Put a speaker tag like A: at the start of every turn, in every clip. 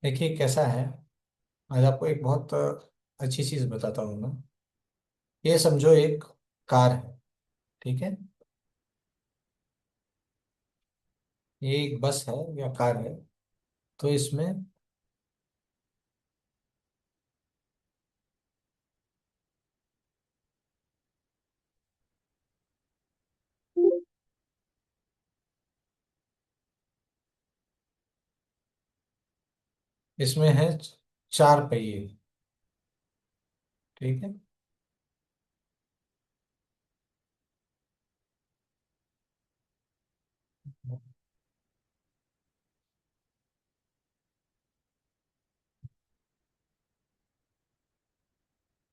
A: देखिए कैसा है। आज आपको एक बहुत अच्छी चीज बताता हूँ मैं। ये समझो एक कार है। ठीक है। ये एक बस है या कार है। तो इसमें इसमें है चार पहिए। ठीक है।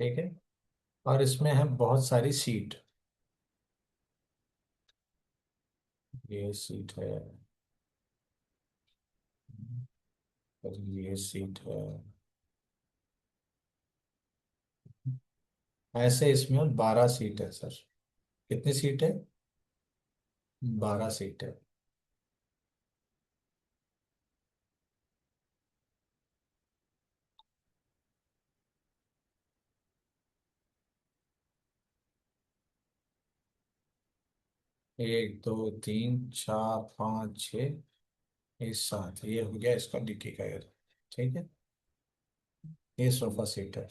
A: ठीक है। और इसमें है बहुत सारी सीट। ये सीट है। और ये सीट है। ऐसे इसमें 12 सीट है सर। कितनी सीट है? 12 सीट है। 1 2 3 4 5 6 ये 7 ये हो गया इसका डिक्की का एरिया। ठीक है। ये सोफा सीट है।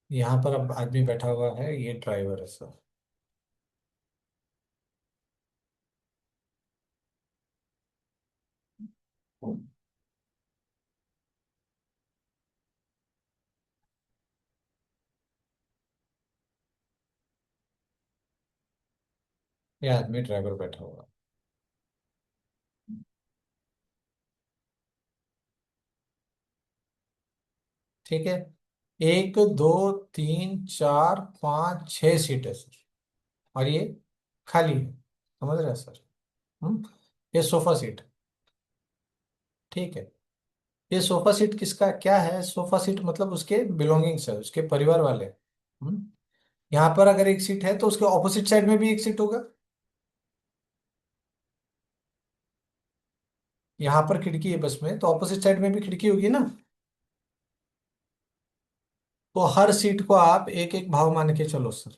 A: यहाँ पर अब आदमी बैठा हुआ है, ये ड्राइवर है सर। ये आदमी ड्राइवर बैठा हुआ है। ठीक है। 1 2 3 4 5 6 सीट है सर। और ये खाली है, समझ रहे हैं सर? हम्म। ये सोफा सीट है। ठीक है। ये सोफा सीट किसका क्या है? सोफा सीट मतलब उसके बिलोंगिंग्स है, उसके परिवार वाले। हम्म। यहाँ पर अगर एक सीट है तो उसके ऑपोजिट साइड में भी एक सीट होगा। यहाँ पर खिड़की है बस में, तो ऑपोजिट साइड में भी खिड़की होगी ना। तो हर सीट को आप एक एक भाव मान के चलो सर।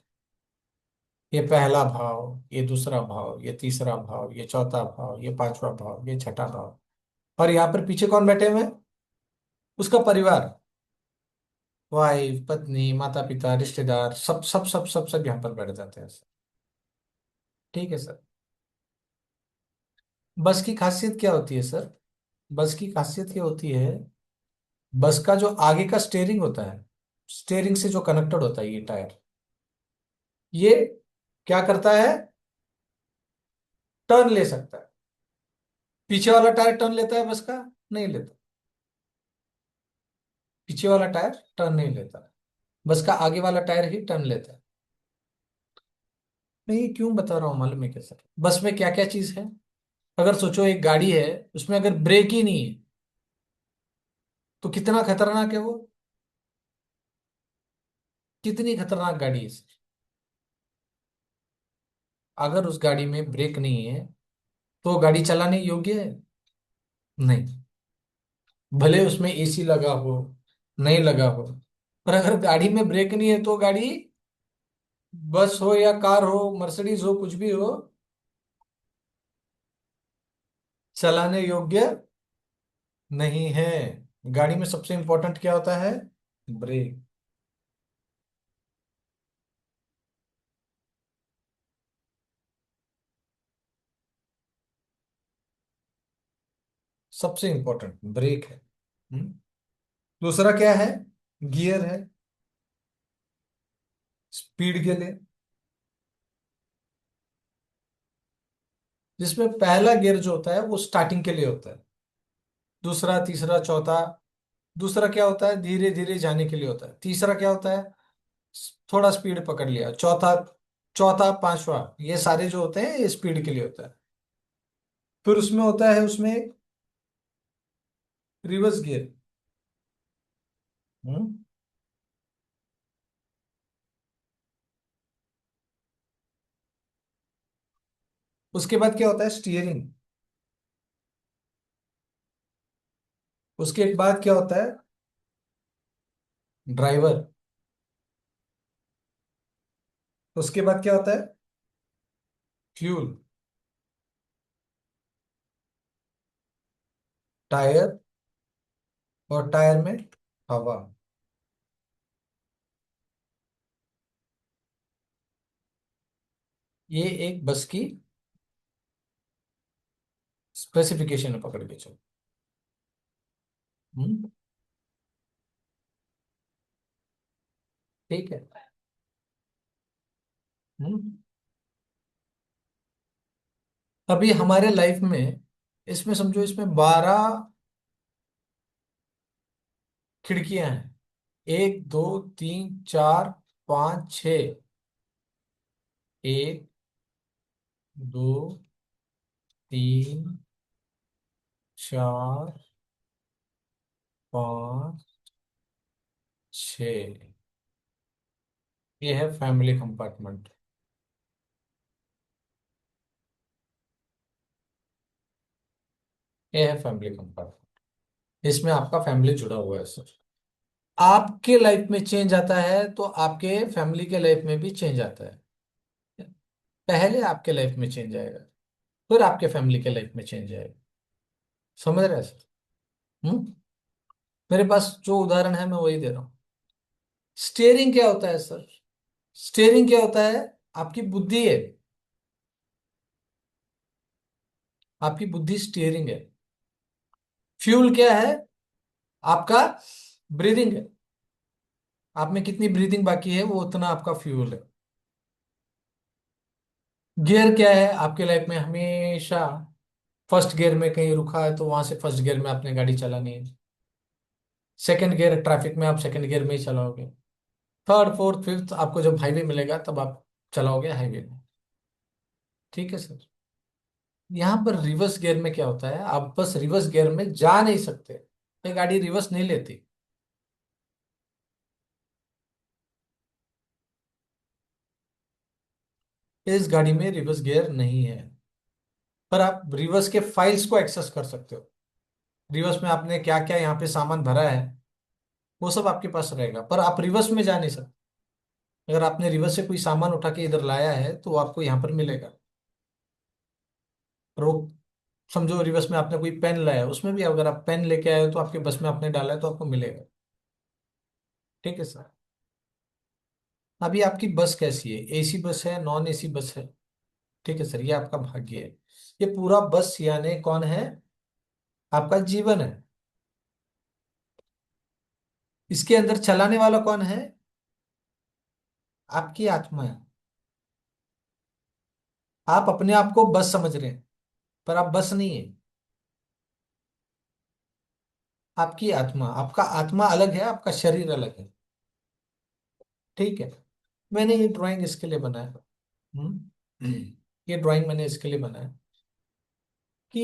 A: ये पहला भाव, ये दूसरा भाव, ये तीसरा भाव, ये चौथा भाव, ये पांचवा भाव, ये छठा भाव। और यहाँ पर पीछे कौन बैठे हुए हैं? उसका परिवार। वाइफ, पत्नी, माता पिता, रिश्तेदार, सब सब सब सब सब यहाँ पर बैठ जाते हैं सर। ठीक है सर। बस की खासियत क्या होती है सर? बस की खासियत ये होती है, बस का जो आगे का स्टेयरिंग होता है, स्टेयरिंग से जो कनेक्टेड होता है ये टायर, ये क्या करता है? टर्न ले सकता है। पीछे वाला टायर टर्न लेता है बस का? नहीं लेता। पीछे वाला टायर टर्न नहीं लेता। बस का आगे वाला टायर ही टर्न लेता है। मैं ये क्यों बता रहा हूँ मालूम है क्या सर? बस में क्या क्या चीज है। अगर सोचो एक गाड़ी है, उसमें अगर ब्रेक ही नहीं है तो कितना खतरनाक है वो। कितनी खतरनाक गाड़ी है सर। अगर उस गाड़ी में ब्रेक नहीं है तो गाड़ी चलाने योग्य है? नहीं। भले उसमें एसी लगा हो, नहीं लगा हो, पर अगर गाड़ी में ब्रेक नहीं है तो गाड़ी, बस हो या कार हो, मर्सिडीज हो, कुछ भी हो, चलाने योग्य नहीं है। गाड़ी में सबसे इंपॉर्टेंट क्या होता है? ब्रेक। सबसे इंपॉर्टेंट ब्रेक है। हम्म? दूसरा क्या है? गियर है, स्पीड के लिए। जिसमें पहला गियर जो होता है वो स्टार्टिंग के लिए होता है। दूसरा, तीसरा, चौथा। दूसरा क्या होता है? धीरे धीरे जाने के लिए होता है। तीसरा क्या होता है? थोड़ा स्पीड पकड़ लिया। चौथा, चौथा, पांचवा, ये सारे जो होते हैं ये स्पीड के लिए होता है। फिर उसमें होता है, उसमें एक रिवर्स गियर। हम्म। उसके बाद क्या होता है? स्टीयरिंग। उसके बाद क्या होता है? ड्राइवर। उसके बाद क्या होता है? फ्यूल। टायर। और टायर में हवा। ये एक बस की स्पेसिफिकेशन है, पकड़ के चलो। हम्म। ठीक है। हम्म। अभी हमारे लाइफ में, इसमें समझो, इसमें 12 खिड़कियां हैं। 1 2 3 4 5 6। 1 2 3 4 5 6। ये है फैमिली कंपार्टमेंट। ये है फैमिली कंपार्टमेंट। इसमें आपका फैमिली जुड़ा हुआ है सर। आपके लाइफ में चेंज आता है तो आपके फैमिली के लाइफ में भी चेंज आता है। पहले आपके लाइफ में चेंज आएगा, फिर आपके फैमिली के लाइफ में चेंज आएगा। समझ रहे हैं सर? हम्म। मेरे पास जो उदाहरण है मैं वही दे रहा हूँ। स्टेयरिंग क्या होता है सर? स्टेयरिंग क्या होता है? आपकी बुद्धि है। आपकी बुद्धि स्टीयरिंग है। फ्यूल क्या है? आपका ब्रीदिंग है। आप में कितनी ब्रीदिंग बाकी है वो उतना आपका फ्यूल है। गियर क्या है आपके लाइफ में? हमेशा फर्स्ट गियर में कहीं रुका है तो वहां से फर्स्ट गियर में आपने गाड़ी चलानी है। सेकंड गियर ट्रैफिक में आप सेकंड गियर में ही चलाओगे। थर्ड फोर्थ फिफ्थ आपको जब हाईवे मिलेगा तब आप चलाओगे हाईवे में। ठीक है सर। यहाँ पर रिवर्स गियर में क्या होता है? आप बस रिवर्स गियर में जा नहीं सकते। ये गाड़ी रिवर्स नहीं लेती। इस गाड़ी में रिवर्स गियर नहीं है। पर आप रिवर्स के फाइल्स को एक्सेस कर सकते हो। रिवर्स में आपने क्या क्या यहाँ पे सामान भरा है वो सब आपके पास रहेगा, पर आप रिवर्स में जा नहीं सकते। अगर आपने रिवर्स से कोई सामान उठा के इधर लाया है तो वो आपको यहाँ पर मिलेगा। और वो, समझो रिवर्स में आपने कोई पेन लाया है, उसमें भी अगर आप पेन लेके आए हो तो आपके बस में आपने डाला है तो आपको मिलेगा। ठीक है सर। अभी आपकी बस कैसी है? एसी बस है, नॉन एसी बस है? ठीक है सर, ये आपका भाग्य है। ये पूरा बस यानी कौन है? आपका जीवन है। इसके अंदर चलाने वाला कौन है? आपकी आत्मा है। आप अपने आप को बस समझ रहे हैं, पर आप बस नहीं है। आपकी आत्मा, आपका आत्मा अलग है, आपका शरीर अलग है। ठीक है। मैंने ये ड्राइंग इसके लिए बनाया। हम्म। ये ड्राइंग मैंने इसके लिए बनाया कि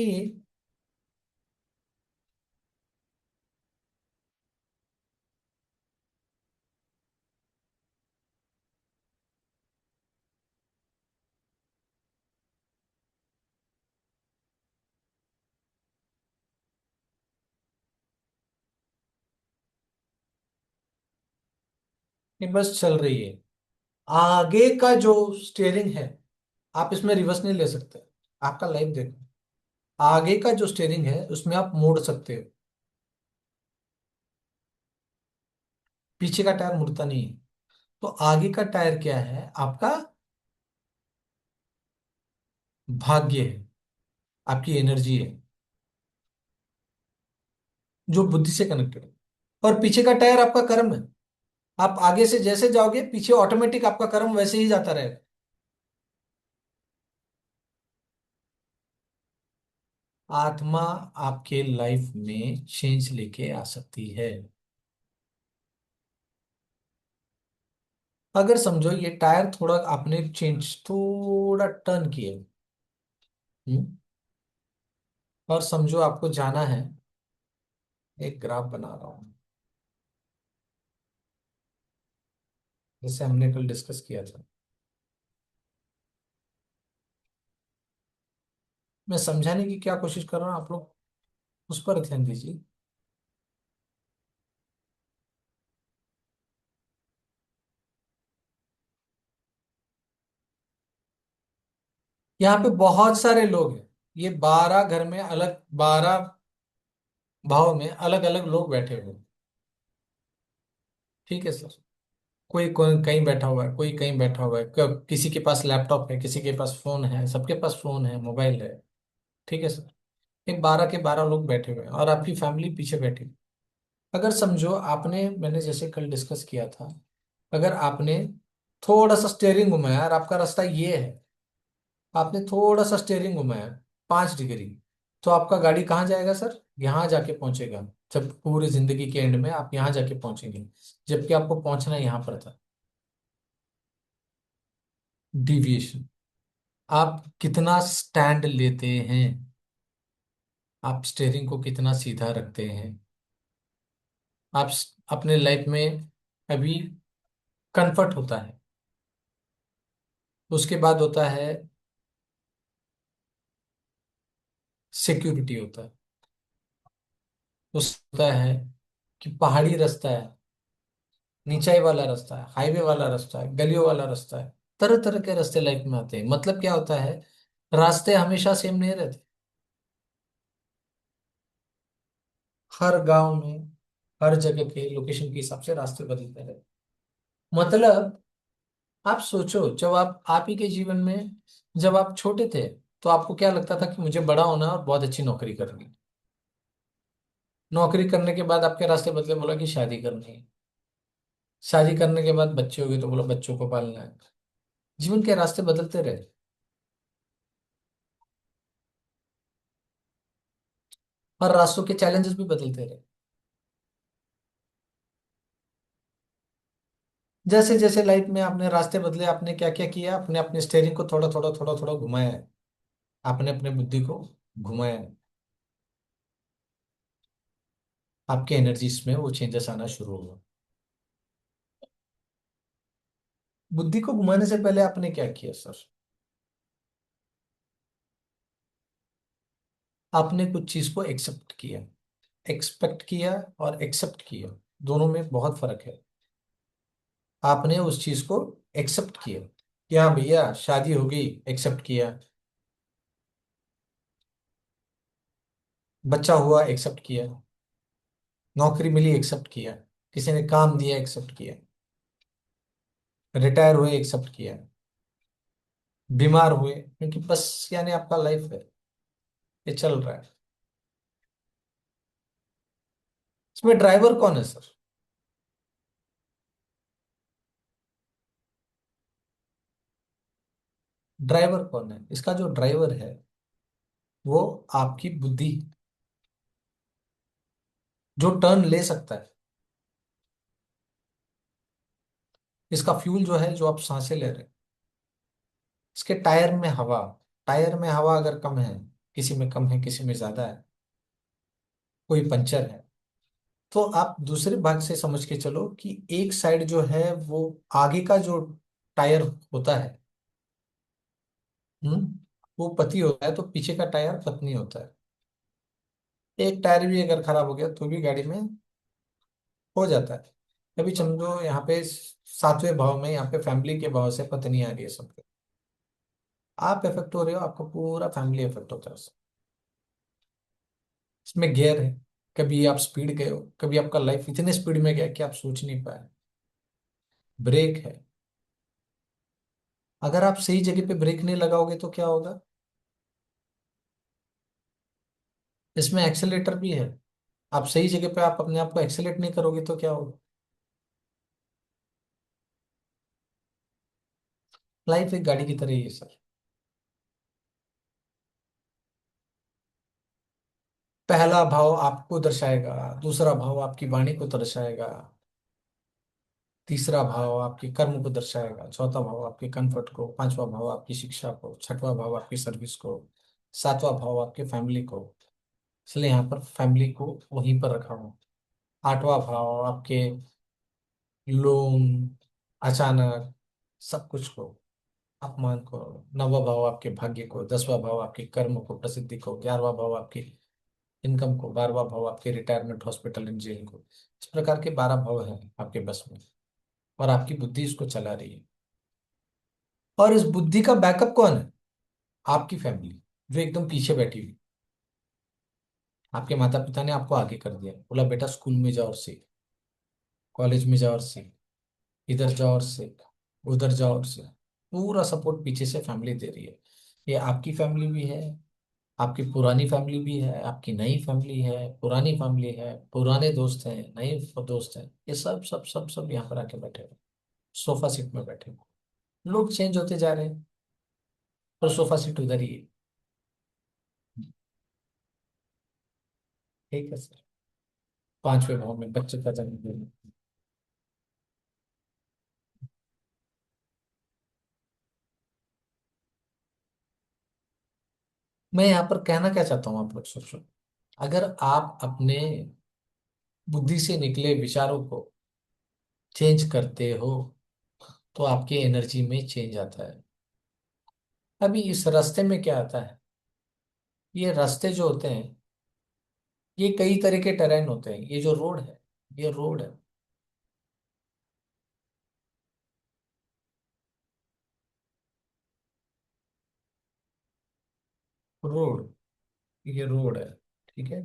A: ये बस चल रही है। आगे का जो स्टेयरिंग है, आप इसमें रिवर्स नहीं ले सकते। आपका लाइफ देखो। आगे का जो स्टेयरिंग है उसमें आप मोड़ सकते हो। पीछे का टायर मुड़ता नहीं है। तो आगे का टायर क्या है आपका? भाग्य है। आपकी एनर्जी है जो बुद्धि से कनेक्टेड है। और पीछे का टायर आपका कर्म है। आप आगे से जैसे जाओगे पीछे ऑटोमेटिक आपका कर्म वैसे ही जाता रहेगा। आत्मा आपके लाइफ में चेंज लेके आ सकती है। अगर समझो ये टायर थोड़ा आपने चेंज, थोड़ा टर्न किए। हम्म, और समझो आपको जाना है, एक ग्राफ बना रहा हूं जैसे हमने कल डिस्कस किया था। मैं समझाने की क्या कोशिश कर रहा हूँ, आप लोग उस पर ध्यान दीजिए। यहाँ पे बहुत सारे लोग हैं। ये 12 घर में अलग, 12 भाव में अलग अलग लोग बैठे हुए हैं। ठीक है सर। कोई कोई कहीं बैठा हुआ है, कोई कहीं बैठा हुआ है, किसी के पास लैपटॉप है, किसी के पास फोन है, सबके पास फोन है, मोबाइल है। ठीक है सर। ये 12 के 12 लोग बैठे हुए हैं और आपकी फैमिली पीछे बैठी है। अगर समझो आपने, मैंने जैसे कल डिस्कस किया था, अगर आपने थोड़ा सा स्टेयरिंग घुमाया और आपका रास्ता ये है, आपने थोड़ा सा स्टेयरिंग घुमाया 5 डिग्री, तो आपका गाड़ी कहाँ जाएगा सर? यहाँ जाके पहुंचेगा। जब पूरी जिंदगी के एंड में आप यहाँ जाके पहुंचेंगे, जबकि आपको पहुंचना यहाँ पर था। डिविएशन। आप कितना स्टैंड लेते हैं, आप स्टेयरिंग को कितना सीधा रखते हैं। आप अपने लाइफ में अभी कंफर्ट होता है, उसके बाद होता है सिक्योरिटी होता है, होता है कि पहाड़ी रास्ता है, नीचाई वाला रास्ता है, हाईवे वाला रास्ता है, गलियों वाला रास्ता है। तरह तरह के रास्ते लाइफ में आते हैं। मतलब क्या होता है, रास्ते हमेशा सेम नहीं रहते। हर गांव में, हर जगह के लोकेशन के हिसाब से रास्ते बदलते रहते। मतलब आप सोचो, जब आप ही के जीवन में, जब आप छोटे थे, तो आपको क्या लगता था कि मुझे बड़ा होना है और बहुत अच्छी नौकरी करनी है। नौकरी करने के बाद आपके रास्ते बदले, बोला कि शादी करनी है। शादी करने के बाद बच्चे हो गए तो बोला बच्चों को पालना है। जीवन के रास्ते बदलते रहे और रास्तों के चैलेंजेस भी बदलते रहे। जैसे जैसे लाइफ में आपने रास्ते बदले, आपने क्या क्या किया, आपने अपने स्टेयरिंग को थोड़ा थोड़ा थोड़ा थोड़ा घुमाया है। आपने अपने बुद्धि को घुमाया है। आपके एनर्जीज में वो चेंजेस आना शुरू हुआ। बुद्धि को घुमाने से पहले आपने क्या किया सर? आपने कुछ चीज को एक्सेप्ट किया। एक्सपेक्ट किया और एक्सेप्ट किया, दोनों में बहुत फर्क है। आपने उस चीज को एक्सेप्ट किया कि हाँ भैया शादी होगी, एक्सेप्ट किया। बच्चा हुआ, एक्सेप्ट किया। नौकरी मिली, एक्सेप्ट किया। किसी ने काम दिया, एक्सेप्ट किया। रिटायर हुए, एक्सेप्ट किया। बीमार हुए, क्योंकि बस यानी आपका लाइफ है, ये चल रहा है। इसमें ड्राइवर कौन है सर? ड्राइवर कौन है? इसका जो ड्राइवर है वो आपकी बुद्धि, जो टर्न ले सकता है। इसका फ्यूल जो है, जो आप सांसें ले रहे हैं, इसके टायर में हवा। टायर में हवा अगर कम है, किसी में कम है, किसी में ज्यादा है, कोई पंचर है, तो आप दूसरे भाग से समझ के चलो कि एक साइड जो है वो आगे का जो टायर होता है, हम्म, वो पति होता है, तो पीछे का टायर पत्नी होता है। एक टायर भी अगर खराब हो गया तो भी गाड़ी में हो जाता है। अभी समझो यहाँ पे 7वें भाव में, यहाँ पे फैमिली के भाव से पत्नी आ रही है सबके। आप इफेक्ट हो रहे हो, आपका पूरा फैमिली इफेक्ट होता है उससे। इसमें गियर है, कभी आप स्पीड गए हो, कभी आपका लाइफ इतने स्पीड में गया कि आप सोच नहीं पाए। ब्रेक है, अगर आप सही जगह पे ब्रेक नहीं लगाओगे तो क्या होगा? इसमें एक्सेलेटर भी है। आप सही जगह पे आप अपने आप को एक्सेलेट नहीं करोगे तो क्या होगा? लाइफ एक गाड़ी की तरह ही है सर। पहला भाव आपको दर्शाएगा, दूसरा भाव आपकी वाणी को दर्शाएगा, तीसरा भाव आपके कर्म को दर्शाएगा, चौथा भाव आपके कंफर्ट को, पांचवा भाव आपकी शिक्षा को, छठवां भाव आपकी सर्विस को, सातवां भाव आपके फैमिली को। इसलिए यहाँ पर फैमिली को वहीं पर रखा हूँ। आठवां भाव आपके लोन, अचानक सब कुछ को, अपमान को। नौवां भाव आपके भाग्य को, 10वां भाव आपके कर्म को, प्रसिद्धि को, 11वां भाव आपकी इनकम को, 12वां भाव आपके रिटायरमेंट, हॉस्पिटल एंड जेल को। इस प्रकार के 12 भाव हैं आपके बस में, और आपकी बुद्धि इसको चला रही है। और इस बुद्धि का बैकअप कौन है? आपकी फैमिली जो एकदम पीछे बैठी हुई, आपके माता पिता ने आपको आगे कर दिया, बोला बेटा स्कूल में जाओ और सीख, कॉलेज में जाओ और सीख, इधर जाओ और सीख, उधर जाओ और सीख। पूरा सपोर्ट पीछे से फैमिली दे रही है। ये आपकी फैमिली भी है, आपकी पुरानी फैमिली भी है, आपकी नई फैमिली है, पुरानी फैमिली है, पुराने दोस्त हैं, नए दोस्त हैं, ये सब सब सब सब यहाँ पर आके बैठे हो, सोफा सीट में बैठे हो। लोग चेंज होते जा रहे हैं, पर सोफा सीट उधर ही है। ठीक है सर। पांचवें भाव में बच्चे का जन्म। मैं यहाँ पर कहना क्या चाहता हूँ, आप लोग सोचो। अगर आप अपने बुद्धि से निकले विचारों को चेंज करते हो, तो आपकी एनर्जी में चेंज आता है। अभी इस रास्ते में क्या आता है, ये रास्ते जो होते हैं, ये कई तरह के टेरेन होते हैं। ये जो रोड है, ये रोड है, रोड, ये रोड है। ठीक है,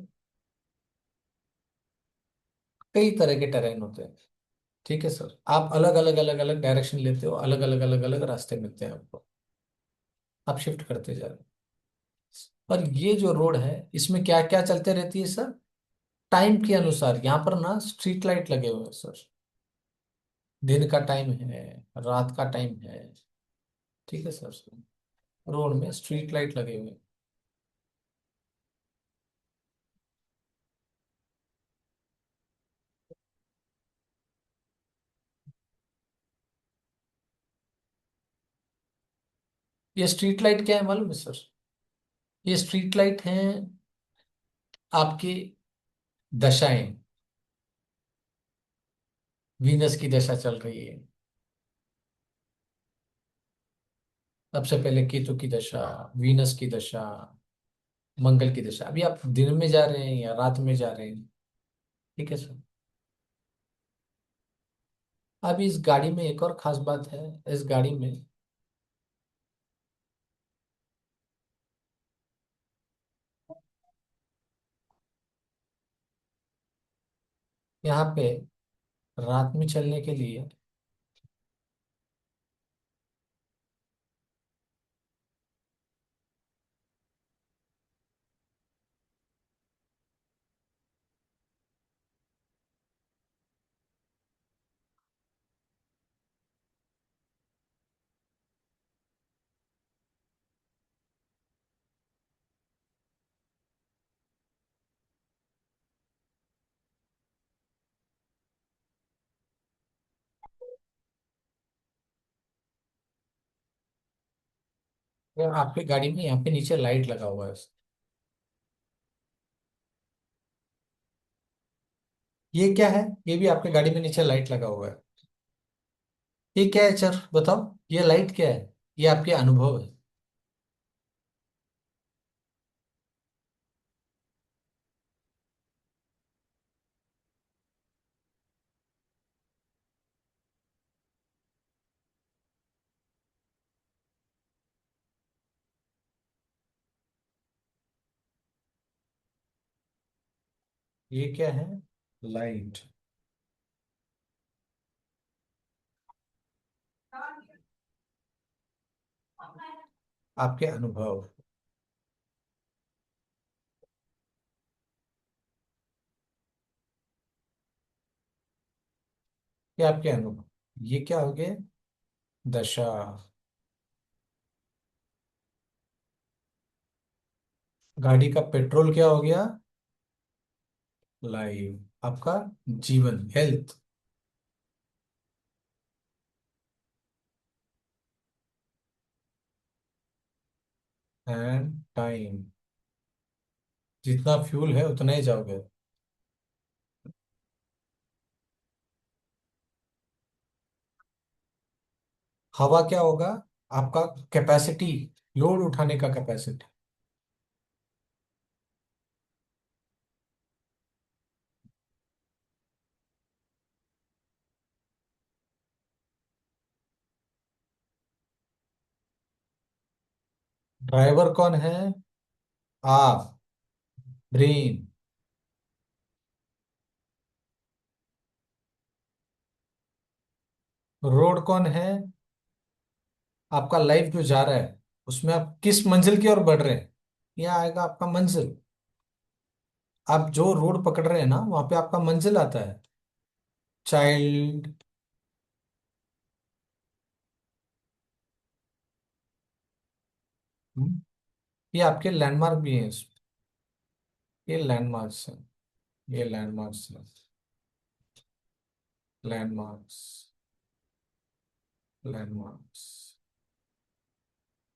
A: कई तरह के टेरेन होते हैं। ठीक है सर, आप अलग अलग अलग अलग डायरेक्शन लेते हो, अलग अलग अलग अलग रास्ते मिलते हैं आपको, आप शिफ्ट करते जा रहे हो। पर ये जो रोड है, इसमें क्या क्या चलते रहती है सर, टाइम के अनुसार। यहाँ पर ना स्ट्रीट लाइट लगे हुए हैं सर, दिन का टाइम है, रात का टाइम है। ठीक है सर, रोड में स्ट्रीट लाइट लगे हुए हैं। ये स्ट्रीट लाइट क्या है मालूम है सर? ये स्ट्रीट लाइट हैं आपकी दशाएं। वीनस की दशा चल रही है, सबसे पहले केतु की दशा, वीनस की दशा, मंगल की दशा। अभी आप दिन में जा रहे हैं या रात में जा रहे हैं? ठीक है सर। अभी इस गाड़ी में एक और खास बात है, इस गाड़ी में यहाँ पे रात में चलने के लिए आपकी गाड़ी में यहाँ पे नीचे लाइट लगा हुआ है। ये क्या है? ये भी आपके गाड़ी में नीचे लाइट लगा हुआ है। ये क्या है सर बताओ, ये लाइट क्या है? ये आपके अनुभव है। ये क्या है? लाइट। आपके अनुभव, ये आपके अनुभव। ये क्या हो गया? दशा। गाड़ी का पेट्रोल क्या हो गया? लाइफ। आपका जीवन, हेल्थ एंड टाइम। जितना फ्यूल है उतना ही जाओगे। हवा क्या होगा? आपका कैपेसिटी, लोड उठाने का कैपेसिटी। ड्राइवर कौन है? आप, ब्रेन। रोड कौन है? आपका लाइफ जो जा रहा है उसमें आप किस मंजिल की ओर बढ़ रहे हैं, यह आएगा आपका मंजिल। आप जो रोड पकड़ रहे हैं ना, वहां पे आपका मंजिल आता है। चाइल्ड। ये आपके लैंडमार्क भी हैं ये लैंडमार्क्स हैं। ये लैंडमार्क्स हैं। लैंडमार्क्स। लैंडमार्क्स।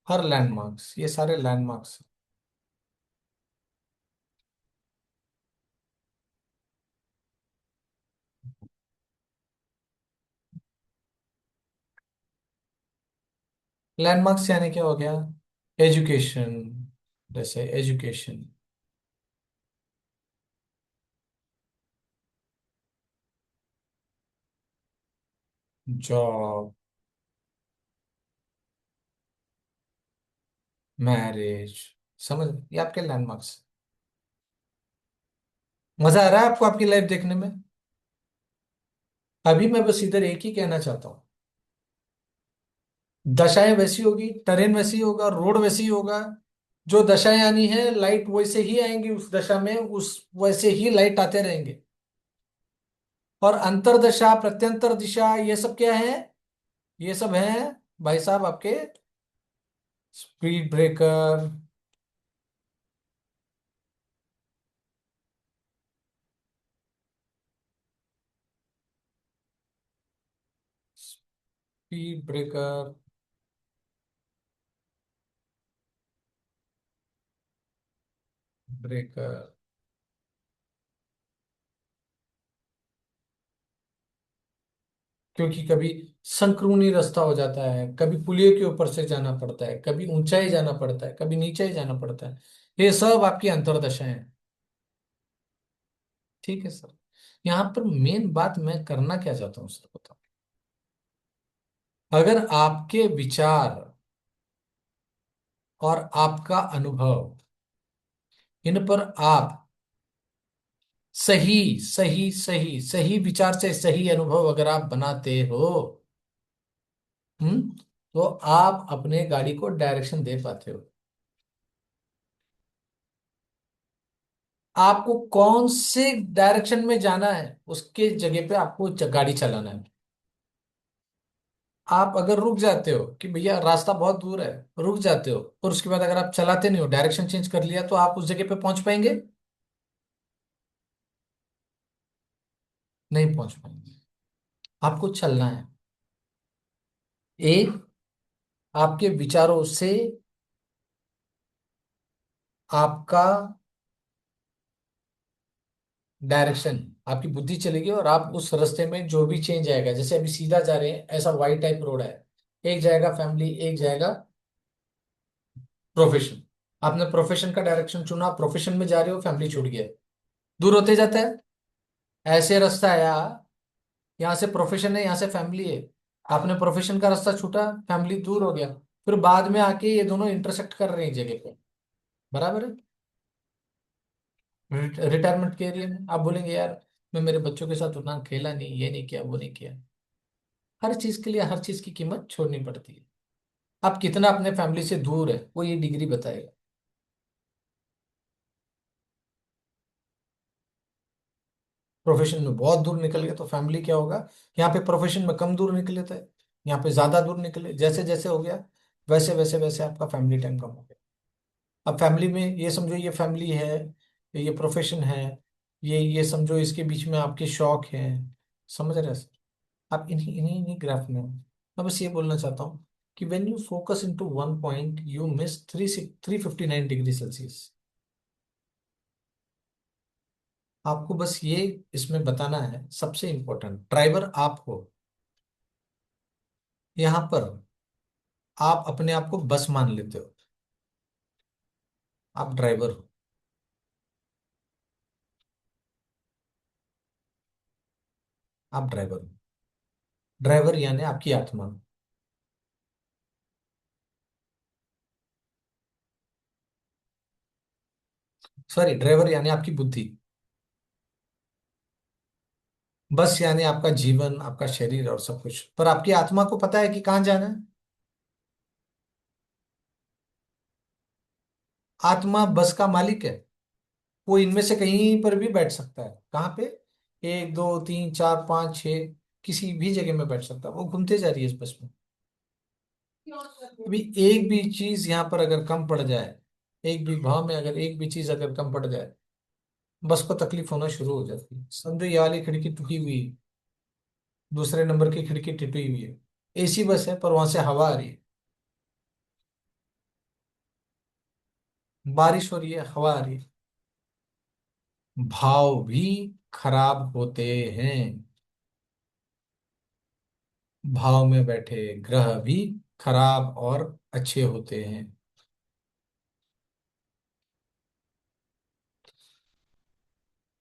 A: हर लैंडमार्क्स, ये सारे लैंडमार्क्स। लैंडमार्क्स यानी क्या हो गया? एजुकेशन। जैसे एजुकेशन। जॉब। मैरिज। समझ, ये आपके लैंडमार्क्स। मजा आ रहा है आपको आपकी लाइफ देखने में? अभी मैं बस इधर एक ही कहना चाहता हूँ, दशाएं वैसी होगी, टरेन वैसी होगा, रोड वैसी होगा। जो दशाएं आनी है, लाइट वैसे ही आएंगी उस दशा में, उस वैसे ही लाइट आते रहेंगे। और अंतरदशा, प्रत्यंतर दिशा, ये सब क्या है? ये सब है भाई साहब आपके speed breaker. Speed breaker. Breaker. क्योंकि कभी संक्रूनी रास्ता हो जाता है, कभी पुलियो के ऊपर से जाना पड़ता है, कभी ऊंचाई जाना पड़ता है, कभी नीचे जाना पड़ता है। ये सब आपकी अंतरदशाएं हैं। ठीक है सर। यहाँ पर मेन बात मैं करना क्या चाहता हूँ सर, बताओ। अगर आपके विचार और आपका अनुभव, इन पर आप सही सही सही सही विचार से सही अनुभव अगर आप बनाते हो, हम्म, तो आप अपने गाड़ी को डायरेक्शन दे पाते हो। आपको कौन से डायरेक्शन में जाना है उसके जगह पे आपको गाड़ी चलाना है। आप अगर रुक जाते हो कि भैया रास्ता बहुत दूर है, रुक जाते हो, और उसके बाद अगर आप चलाते नहीं हो, डायरेक्शन चेंज कर लिया, तो आप उस जगह पे पहुंच पाएंगे? नहीं पहुंच पाएंगे। आपको चलना है। एक, आपके विचारों से आपका डायरेक्शन, आपकी बुद्धि चलेगी और आप उस रास्ते में जो भी चेंज आएगा, जैसे अभी सीधा जा रहे हैं, ऐसा वाई टाइप रोड है, एक जाएगा फैमिली, एक जाएगा प्रोफेशन। आपने प्रोफेशन का डायरेक्शन चुना, प्रोफेशन में जा रहे हो, फैमिली छूट गया, दूर होते जाता है। ऐसे रास्ता आया, यहाँ से प्रोफेशन है, यहाँ से फैमिली है। आपने प्रोफेशन का रास्ता छूटा, फैमिली दूर हो गया। फिर बाद में आके ये दोनों इंटरसेक्ट कर रहे हैं एक जगह पे। बराबर है। रिटायरमेंट के एरिया में आप बोलेंगे यार, मैं मेरे बच्चों के साथ उतना खेला नहीं, ये नहीं किया, वो नहीं किया। हर चीज के लिए हर चीज की कीमत छोड़नी पड़ती है। आप कितना अपने फैमिली से दूर है, वो ये डिग्री बताएगा। प्रोफेशन में बहुत दूर निकल गए तो फैमिली क्या होगा? यहाँ पे प्रोफेशन में कम दूर निकले थे, यहाँ पे ज्यादा दूर निकले, जैसे जैसे हो गया वैसे वैसे वैसे आपका फैमिली टाइम कम हो गया। अब फैमिली में ये समझो, ये फैमिली है, ये प्रोफेशन है, ये समझो इसके बीच में आपके शौक हैं। समझ रहे हैं सर? आप इन्हीं इन्हीं इन्हीं ग्राफ में हो। मैं बस ये बोलना चाहता हूँ कि when you focus into one point you miss 359 degree Celsius. आपको बस ये इसमें बताना है, सबसे इंपॉर्टेंट ड्राइवर आप हो। यहाँ पर आप अपने आप को बस मान लेते हो। आप ड्राइवर हो। आप ड्राइवर हो। ड्राइवर यानी आपकी आत्मा। सॉरी, ड्राइवर यानी आपकी बुद्धि। बस यानी आपका जीवन, आपका शरीर और सब कुछ, पर आपकी आत्मा को पता है कि कहाँ जाना है। आत्मा बस का मालिक है। वो इनमें से कहीं पर भी बैठ सकता है। कहाँ पे? एक, दो, तीन, चार, पाँच, छः, किसी भी जगह में बैठ सकता है। वो घूमते जा रही है इस बस में। अभी एक भी चीज यहाँ पर अगर कम पड़ जाए, एक भी भाव में अगर एक भी चीज अगर कम पड़ जाए, बस को तकलीफ होना शुरू हो जाती है। समझो ये वाली खिड़की टूटी हुई है, दूसरे नंबर की खिड़की टूटी हुई है, एसी बस है पर वहां से हवा आ रही है, बारिश हो रही है, हवा आ रही है। भाव भी खराब होते हैं। भाव में बैठे ग्रह भी खराब और अच्छे होते हैं।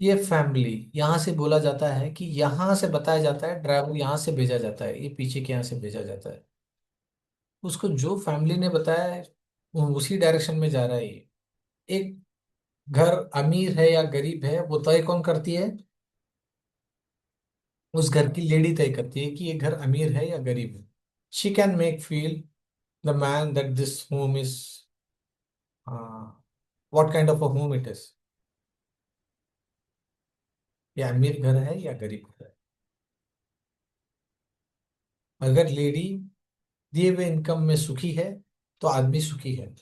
A: ये फैमिली यहां से बोला जाता है कि यहां से बताया जाता है, ड्राइवर यहां से भेजा जाता है, ये पीछे के यहाँ से भेजा जाता है। उसको जो फैमिली ने बताया है वो उसी डायरेक्शन में जा रहा है ये। एक घर अमीर है या गरीब है वो तय कौन करती है? उस घर की लेडी तय करती है कि ये घर अमीर है या गरीब है। She can make feel the man that this home is what kind of a home it is. या अमीर घर है या गरीब घर है। अगर लेडी दिए हुए इनकम में सुखी है तो आदमी सुखी है।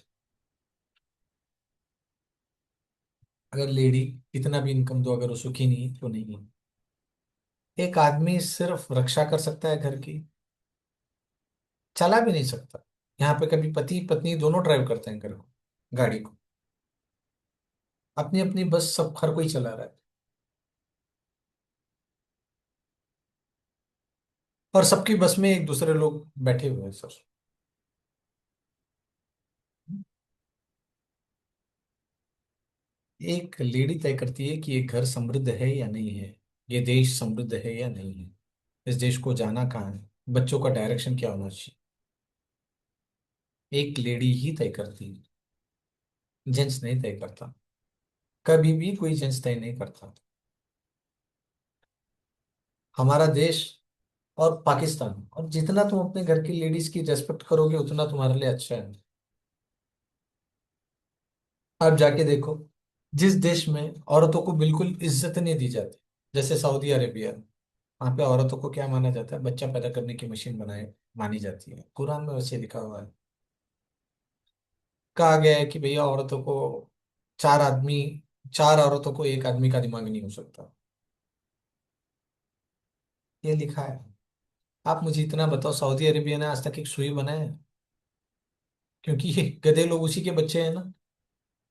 A: अगर लेडी कितना भी इनकम दो, अगर वो सुखी नहीं है तो नहीं है। एक आदमी सिर्फ रक्षा कर सकता है घर की, चला भी नहीं सकता। यहाँ पे कभी पति पत्नी दोनों ड्राइव करते हैं घर को, गाड़ी को। अपनी अपनी बस सब, हर कोई चला रहा है। और सबकी बस में एक दूसरे लोग बैठे हुए हैं सर। एक लेडी तय करती है कि ये घर समृद्ध है या नहीं है, ये देश समृद्ध है या नहीं है, इस देश को जाना कहाँ है, बच्चों का डायरेक्शन क्या होना चाहिए। एक लेडी ही तय करती है, जेंट्स नहीं तय करता। कभी भी कोई जेंट्स तय नहीं करता। हमारा देश और पाकिस्तान, और जितना तुम अपने घर की लेडीज की रेस्पेक्ट करोगे उतना तुम्हारे लिए अच्छा है। आप जाके देखो, जिस देश में औरतों को बिल्कुल इज्जत नहीं दी जाती, जैसे सऊदी अरेबिया, वहां पे औरतों को क्या माना जाता है? बच्चा पैदा करने की मशीन बनाए मानी जाती है। कुरान में वैसे लिखा हुआ है। कहा गया है कि भैया औरतों को चार आदमी, चार औरतों को एक आदमी का दिमाग नहीं हो सकता। ये लिखा है। आप मुझे इतना बताओ, सऊदी अरेबिया ने आज तक एक सुई बनाया है? क्योंकि ये गधे लोग उसी के बच्चे हैं ना।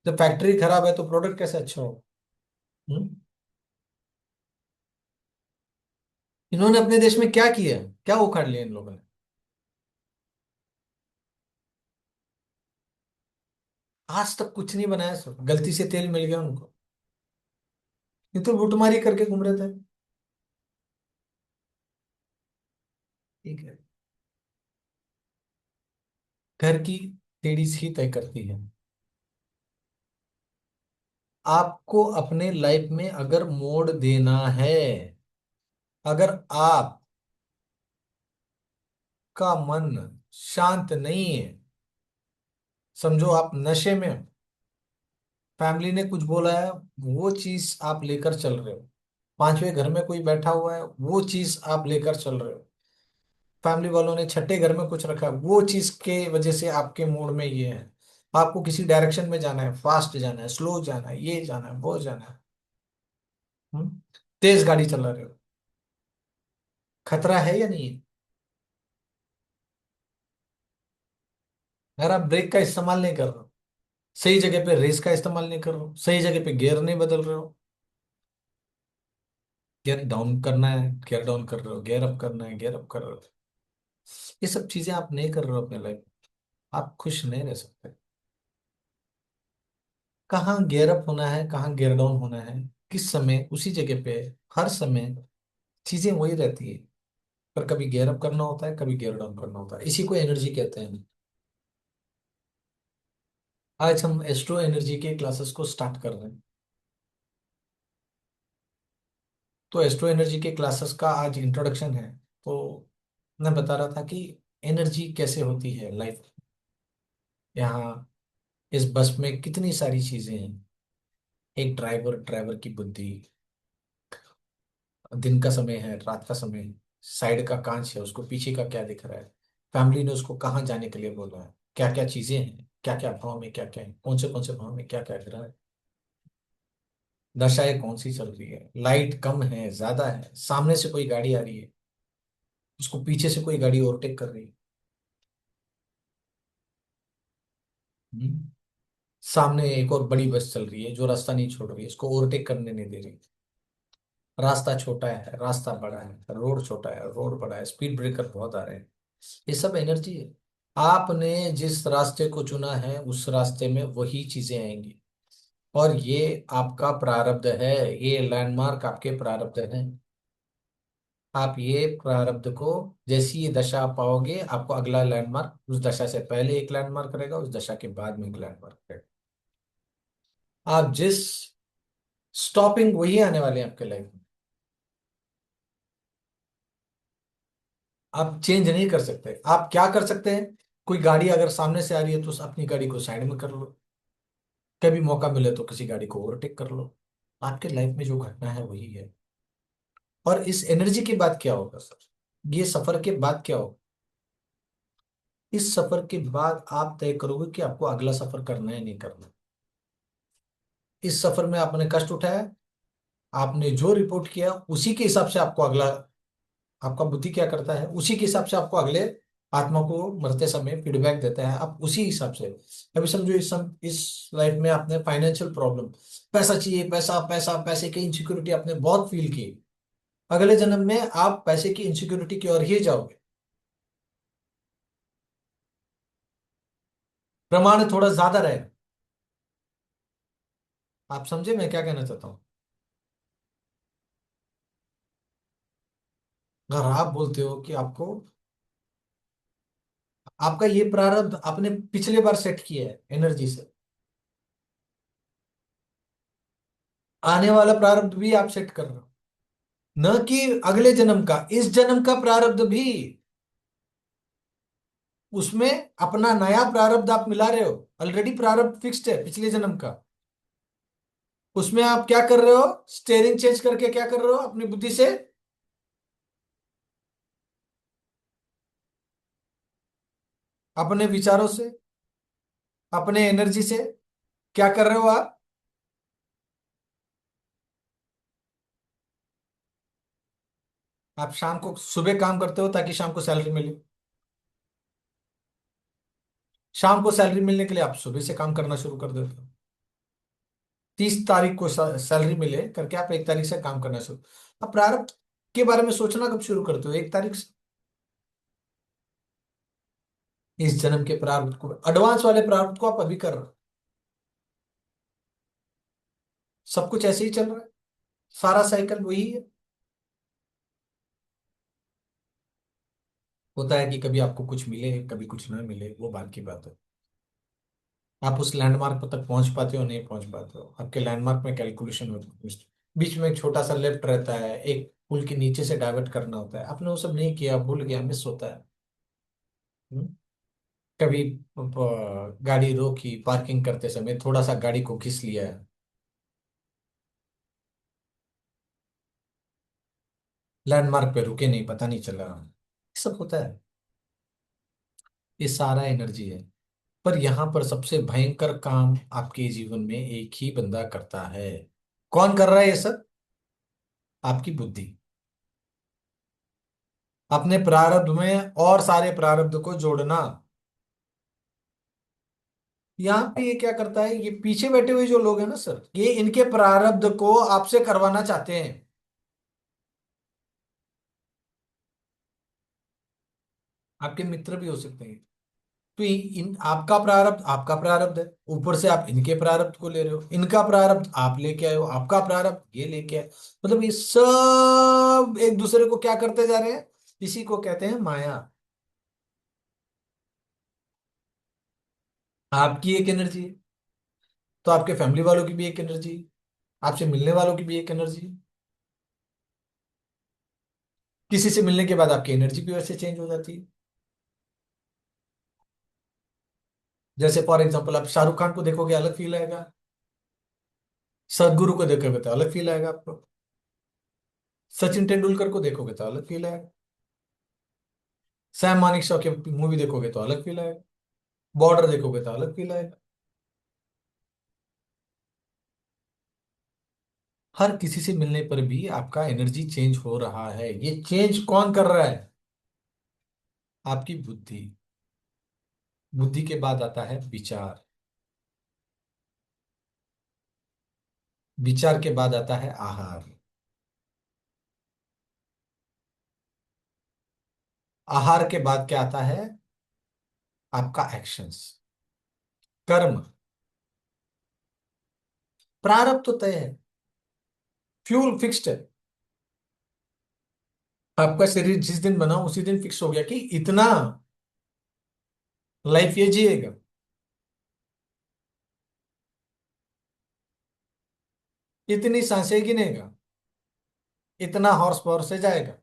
A: जब फैक्ट्री खराब है तो प्रोडक्ट कैसे अच्छा हो? हम्म? इन्होंने अपने देश में क्या किया, क्या उखाड़ लिया इन लोगों ने? आज तक कुछ नहीं बनाया सर, गलती से तेल मिल गया उनको। ये तो लूटमारी करके घूम रहे थे। ठीक है। घर की लेडीज ही तय करती है। आपको अपने लाइफ में अगर मोड़ देना है, अगर आपका मन शांत नहीं है, समझो आप नशे में हो, फैमिली ने कुछ बोला है, वो चीज आप लेकर चल रहे हो, पांचवें घर में कोई बैठा हुआ है वो चीज आप लेकर चल रहे हो, फैमिली वालों ने छठे घर में कुछ रखा है वो चीज के वजह से आपके मूड में ये है। आपको किसी डायरेक्शन में जाना है, फास्ट जाना है, स्लो जाना है, ये जाना है, वो जाना है। हम्म? तेज गाड़ी चला रहे हो, खतरा है या नहीं है? अगर आप ब्रेक का इस्तेमाल नहीं कर रहे हो, सही जगह पे रेस का इस्तेमाल नहीं कर रहे हो, सही जगह पे गियर नहीं बदल रहे हो, गियर डाउन करना है गियर डाउन कर रहे हो, गियर अप करना है गियर अप कर रहे हो, ये सब चीजें आप नहीं कर रहे हो अपने लाइफ, आप खुश नहीं रह सकते। कहाँ गियर अप होना है, कहाँ गियर डाउन होना है, किस समय, उसी जगह पे, हर समय चीजें वही रहती है। पर कभी गियर अप करना होता है, कभी गियर डाउन करना होता है, इसी को एनर्जी कहते हैं। आज हम एस्ट्रो एनर्जी के क्लासेस को स्टार्ट कर रहे हैं। तो एस्ट्रो एनर्जी के क्लासेस का आज इंट्रोडक्शन है। तो मैं बता रहा था कि एनर्जी कैसे होती है लाइफ। यहाँ इस बस में कितनी सारी चीजें हैं। एक ड्राइवर, ड्राइवर की बुद्धि, दिन का समय है, रात का समय है, साइड का कांच है, उसको पीछे का क्या दिख रहा है, फैमिली ने उसको कहाँ जाने के लिए बोला है, क्या क्या चीजें हैं, क्या क्या भाव में क्या क्या है, कौन से भाव में क्या क्या गिरा है, दशाएं कौन सी चल रही है, लाइट कम है ज्यादा है, सामने से कोई गाड़ी आ रही है, उसको पीछे से कोई गाड़ी ओवरटेक कर रही है। हम्म। सामने एक और बड़ी बस चल रही है जो रास्ता नहीं छोड़ रही है, उसको ओवरटेक करने नहीं दे रही। रास्ता छोटा है, रास्ता बड़ा है, रोड छोटा है, रोड बड़ा है, स्पीड ब्रेकर बहुत आ रहे हैं। ये सब एनर्जी है। आपने जिस रास्ते को चुना है उस रास्ते में वही चीजें आएंगी। और ये आपका प्रारब्ध है। ये लैंडमार्क आपके प्रारब्ध है। आप ये प्रारब्ध को, जैसी ये दशा आप पाओगे, आपको अगला लैंडमार्क उस दशा से पहले एक लैंडमार्क रहेगा, उस दशा के बाद में एक लैंडमार्क रहेगा। आप जिस स्टॉपिंग वही आने वाले हैं आपके लाइफ में। आप चेंज नहीं कर सकते। आप क्या कर सकते हैं? कोई गाड़ी अगर सामने से आ रही है तो अपनी गाड़ी को साइड में कर लो। कभी मौका मिले तो किसी गाड़ी को ओवरटेक कर लो। आपके लाइफ में जो घटना है वही है। और इस एनर्जी के बाद क्या होगा सर? ये सफर के बाद क्या होगा? इस सफर के बाद आप तय करोगे कि आपको अगला सफर करना है नहीं करना। इस सफर में आपने कष्ट उठाया, आपने जो रिपोर्ट किया उसी के हिसाब से आपको अगला, आपका बुद्धि क्या करता है उसी के हिसाब से आपको अगले आत्मा को मरते समय फीडबैक देता है। आप उसी हिसाब से, अभी समझो इस लाइफ में आपने फाइनेंशियल प्रॉब्लम, पैसा चाहिए, पैसा पैसा, पैसे की इनसिक्योरिटी आपने बहुत फील की। अगले जन्म में आप पैसे की इनसिक्योरिटी की ओर ही जाओगे। प्रमाण थोड़ा ज्यादा रहेगा। आप समझे मैं क्या कहना चाहता हूँ? अगर आप बोलते हो कि आपको, आपका ये प्रारब्ध आपने पिछले बार सेट किया है एनर्जी से, आने वाला प्रारब्ध भी आप सेट कर रहे हो। न कि अगले जन्म का, इस जन्म का प्रारब्ध भी। उसमें अपना नया प्रारब्ध आप मिला रहे हो। ऑलरेडी प्रारब्ध फिक्स्ड है पिछले जन्म का। उसमें आप क्या कर रहे हो? स्टेयरिंग चेंज करके क्या कर रहे हो अपनी बुद्धि से? अपने विचारों से, अपने एनर्जी से क्या कर रहे हो आप? आप शाम को, सुबह काम करते हो ताकि शाम को सैलरी मिले। शाम को सैलरी मिलने के लिए आप सुबह से काम करना शुरू कर देते हो। 30 तारीख को सैलरी मिले करके आप 1 तारीख से काम करना शुरू। अब प्रारब्ध के बारे में सोचना कब शुरू करते हो? 1 तारीख से। इस जन्म के प्रारब्ध को, एडवांस वाले प्रारब्ध को आप अभी कर रहे हो। सब कुछ ऐसे ही चल रहा है। सारा साइकिल वही है। होता है कि कभी आपको कुछ मिले, कभी कुछ ना मिले, वो बात की बात है। आप उस लैंडमार्क पर तक पहुंच पाते हो नहीं पहुंच पाते हो, आपके लैंडमार्क में कैलकुलेशन होती है। बीच में एक छोटा सा लेफ्ट रहता है, एक पुल के नीचे से डाइवर्ट करना होता है, आपने वो सब नहीं किया, भूल गया, मिस होता है। हम्म? कभी गाड़ी रोकी पार्किंग करते समय, थोड़ा सा गाड़ी को घिस लिया है, लैंडमार्क पे रुके नहीं, पता नहीं चला, ये सब होता है। ये सारा एनर्जी है। पर यहां पर सबसे भयंकर काम आपके जीवन में एक ही बंदा करता है। कौन कर रहा है ये सब? आपकी बुद्धि। अपने प्रारब्ध में और सारे प्रारब्ध को जोड़ना। यहाँ पे ये क्या करता है, ये पीछे बैठे हुए जो लोग हैं ना सर, ये इनके प्रारब्ध को आपसे करवाना चाहते हैं। आपके मित्र भी हो सकते हैं। तो इन आपका प्रारब्ध है, ऊपर से आप इनके प्रारब्ध को ले रहे हो, इनका प्रारब्ध आप लेके आए हो, आपका प्रारब्ध ये लेके आए। मतलब ये सब एक दूसरे को क्या करते जा रहे हैं? इसी को कहते हैं माया। आपकी एक एनर्जी है, तो आपके फैमिली वालों की भी एक एनर्जी, आपसे मिलने वालों की भी एक एनर्जी, किसी से मिलने के बाद आपकी एनर्जी भी वैसे चेंज हो जाती है। जैसे फॉर एग्जांपल आप शाहरुख खान को देखोगे अलग फील आएगा, सदगुरु को देखोगे तो अलग फील आएगा आपको, सचिन तेंदुलकर को देखोगे तो अलग फील आएगा, सैम मानिक शॉ की मूवी देखोगे तो अलग फील आएगा, बॉर्डर देखोगे तो अलग फील आएगा। हर किसी से मिलने पर भी आपका एनर्जी चेंज हो रहा है। ये चेंज कौन कर रहा है? आपकी बुद्धि। बुद्धि के बाद आता है विचार, विचार के बाद आता है आहार, आहार के बाद क्या आता है? आपका एक्शंस, कर्म। प्रारब्ध तो तय है, फ्यूल फिक्स्ड है। आपका शरीर जिस दिन बना उसी दिन फिक्स हो गया कि इतना लाइफ ये जिएगा। इतनी सांसें गिनेगा, इतना हॉर्स पावर से जाएगा,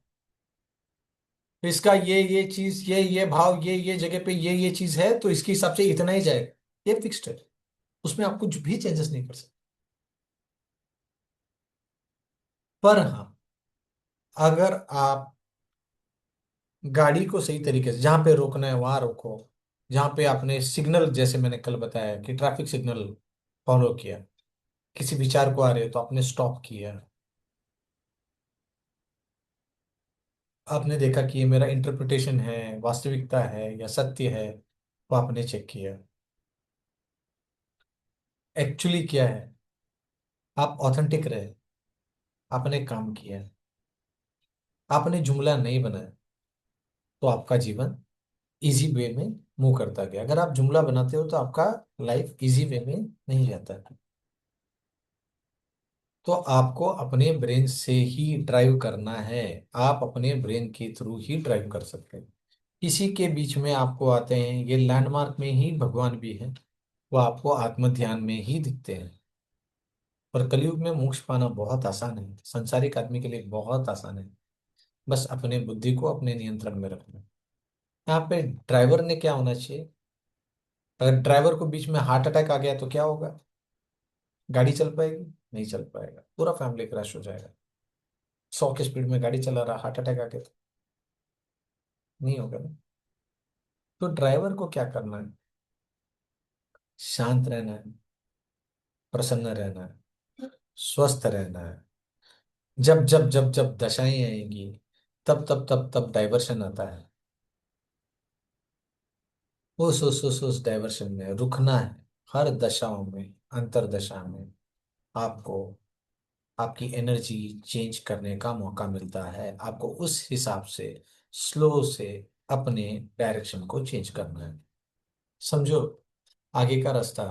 A: इसका ये चीज, ये भाव, ये जगह पे ये चीज है, तो इसके हिसाब से इतना ही जाएगा। ये फिक्स्ड है, उसमें आप कुछ भी चेंजेस नहीं कर सकते। पर हाँ, अगर आप गाड़ी को सही तरीके से, जहां पे रोकना है वहां रोको, जहां पे आपने सिग्नल, जैसे मैंने कल बताया कि ट्रैफिक सिग्नल फॉलो किया, किसी विचार को आ रहे हो तो आपने स्टॉप किया, आपने देखा कि ये मेरा इंटरप्रिटेशन है, वास्तविकता है या सत्य है, वो आपने चेक किया एक्चुअली क्या है, आप ऑथेंटिक रहे, आपने काम किया, आपने जुमला नहीं बनाया, तो आपका जीवन इजी वे में मूव करता गया। अगर आप जुमला बनाते हो तो आपका लाइफ इजी वे में नहीं जाता। तो आपको अपने ब्रेन से ही ड्राइव करना है, आप अपने ब्रेन के थ्रू ही ड्राइव कर सकते हैं। इसी के बीच में आपको आते हैं ये लैंडमार्क में ही भगवान भी है, वो आपको आत्म ध्यान में ही दिखते हैं। पर कलयुग में मोक्ष पाना बहुत आसान है, संसारिक आदमी के लिए बहुत आसान है। बस अपने बुद्धि को अपने नियंत्रण में रखना। यहाँ पे ड्राइवर ने क्या होना चाहिए? अगर ड्राइवर को बीच में हार्ट अटैक आ गया तो क्या होगा? गाड़ी चल पाएगी? नहीं चल पाएगा, पूरा फैमिली क्रैश हो जाएगा। 100 की स्पीड में गाड़ी चला रहा, हार्ट अटैक आ गया तो नहीं होगा ना। तो ड्राइवर को क्या करना है? शांत रहना है, प्रसन्न रहना है, स्वस्थ रहना है। जब जब जब जब दशाएं आएंगी, तब तब तब तब डाइवर्शन आता है। उस डाइवर्शन में रुकना है। हर दशाओं में, अंतरदशा में आपको आपकी एनर्जी चेंज करने का मौका मिलता है। आपको उस हिसाब से स्लो से अपने डायरेक्शन को चेंज करना है। समझो, आगे का रास्ता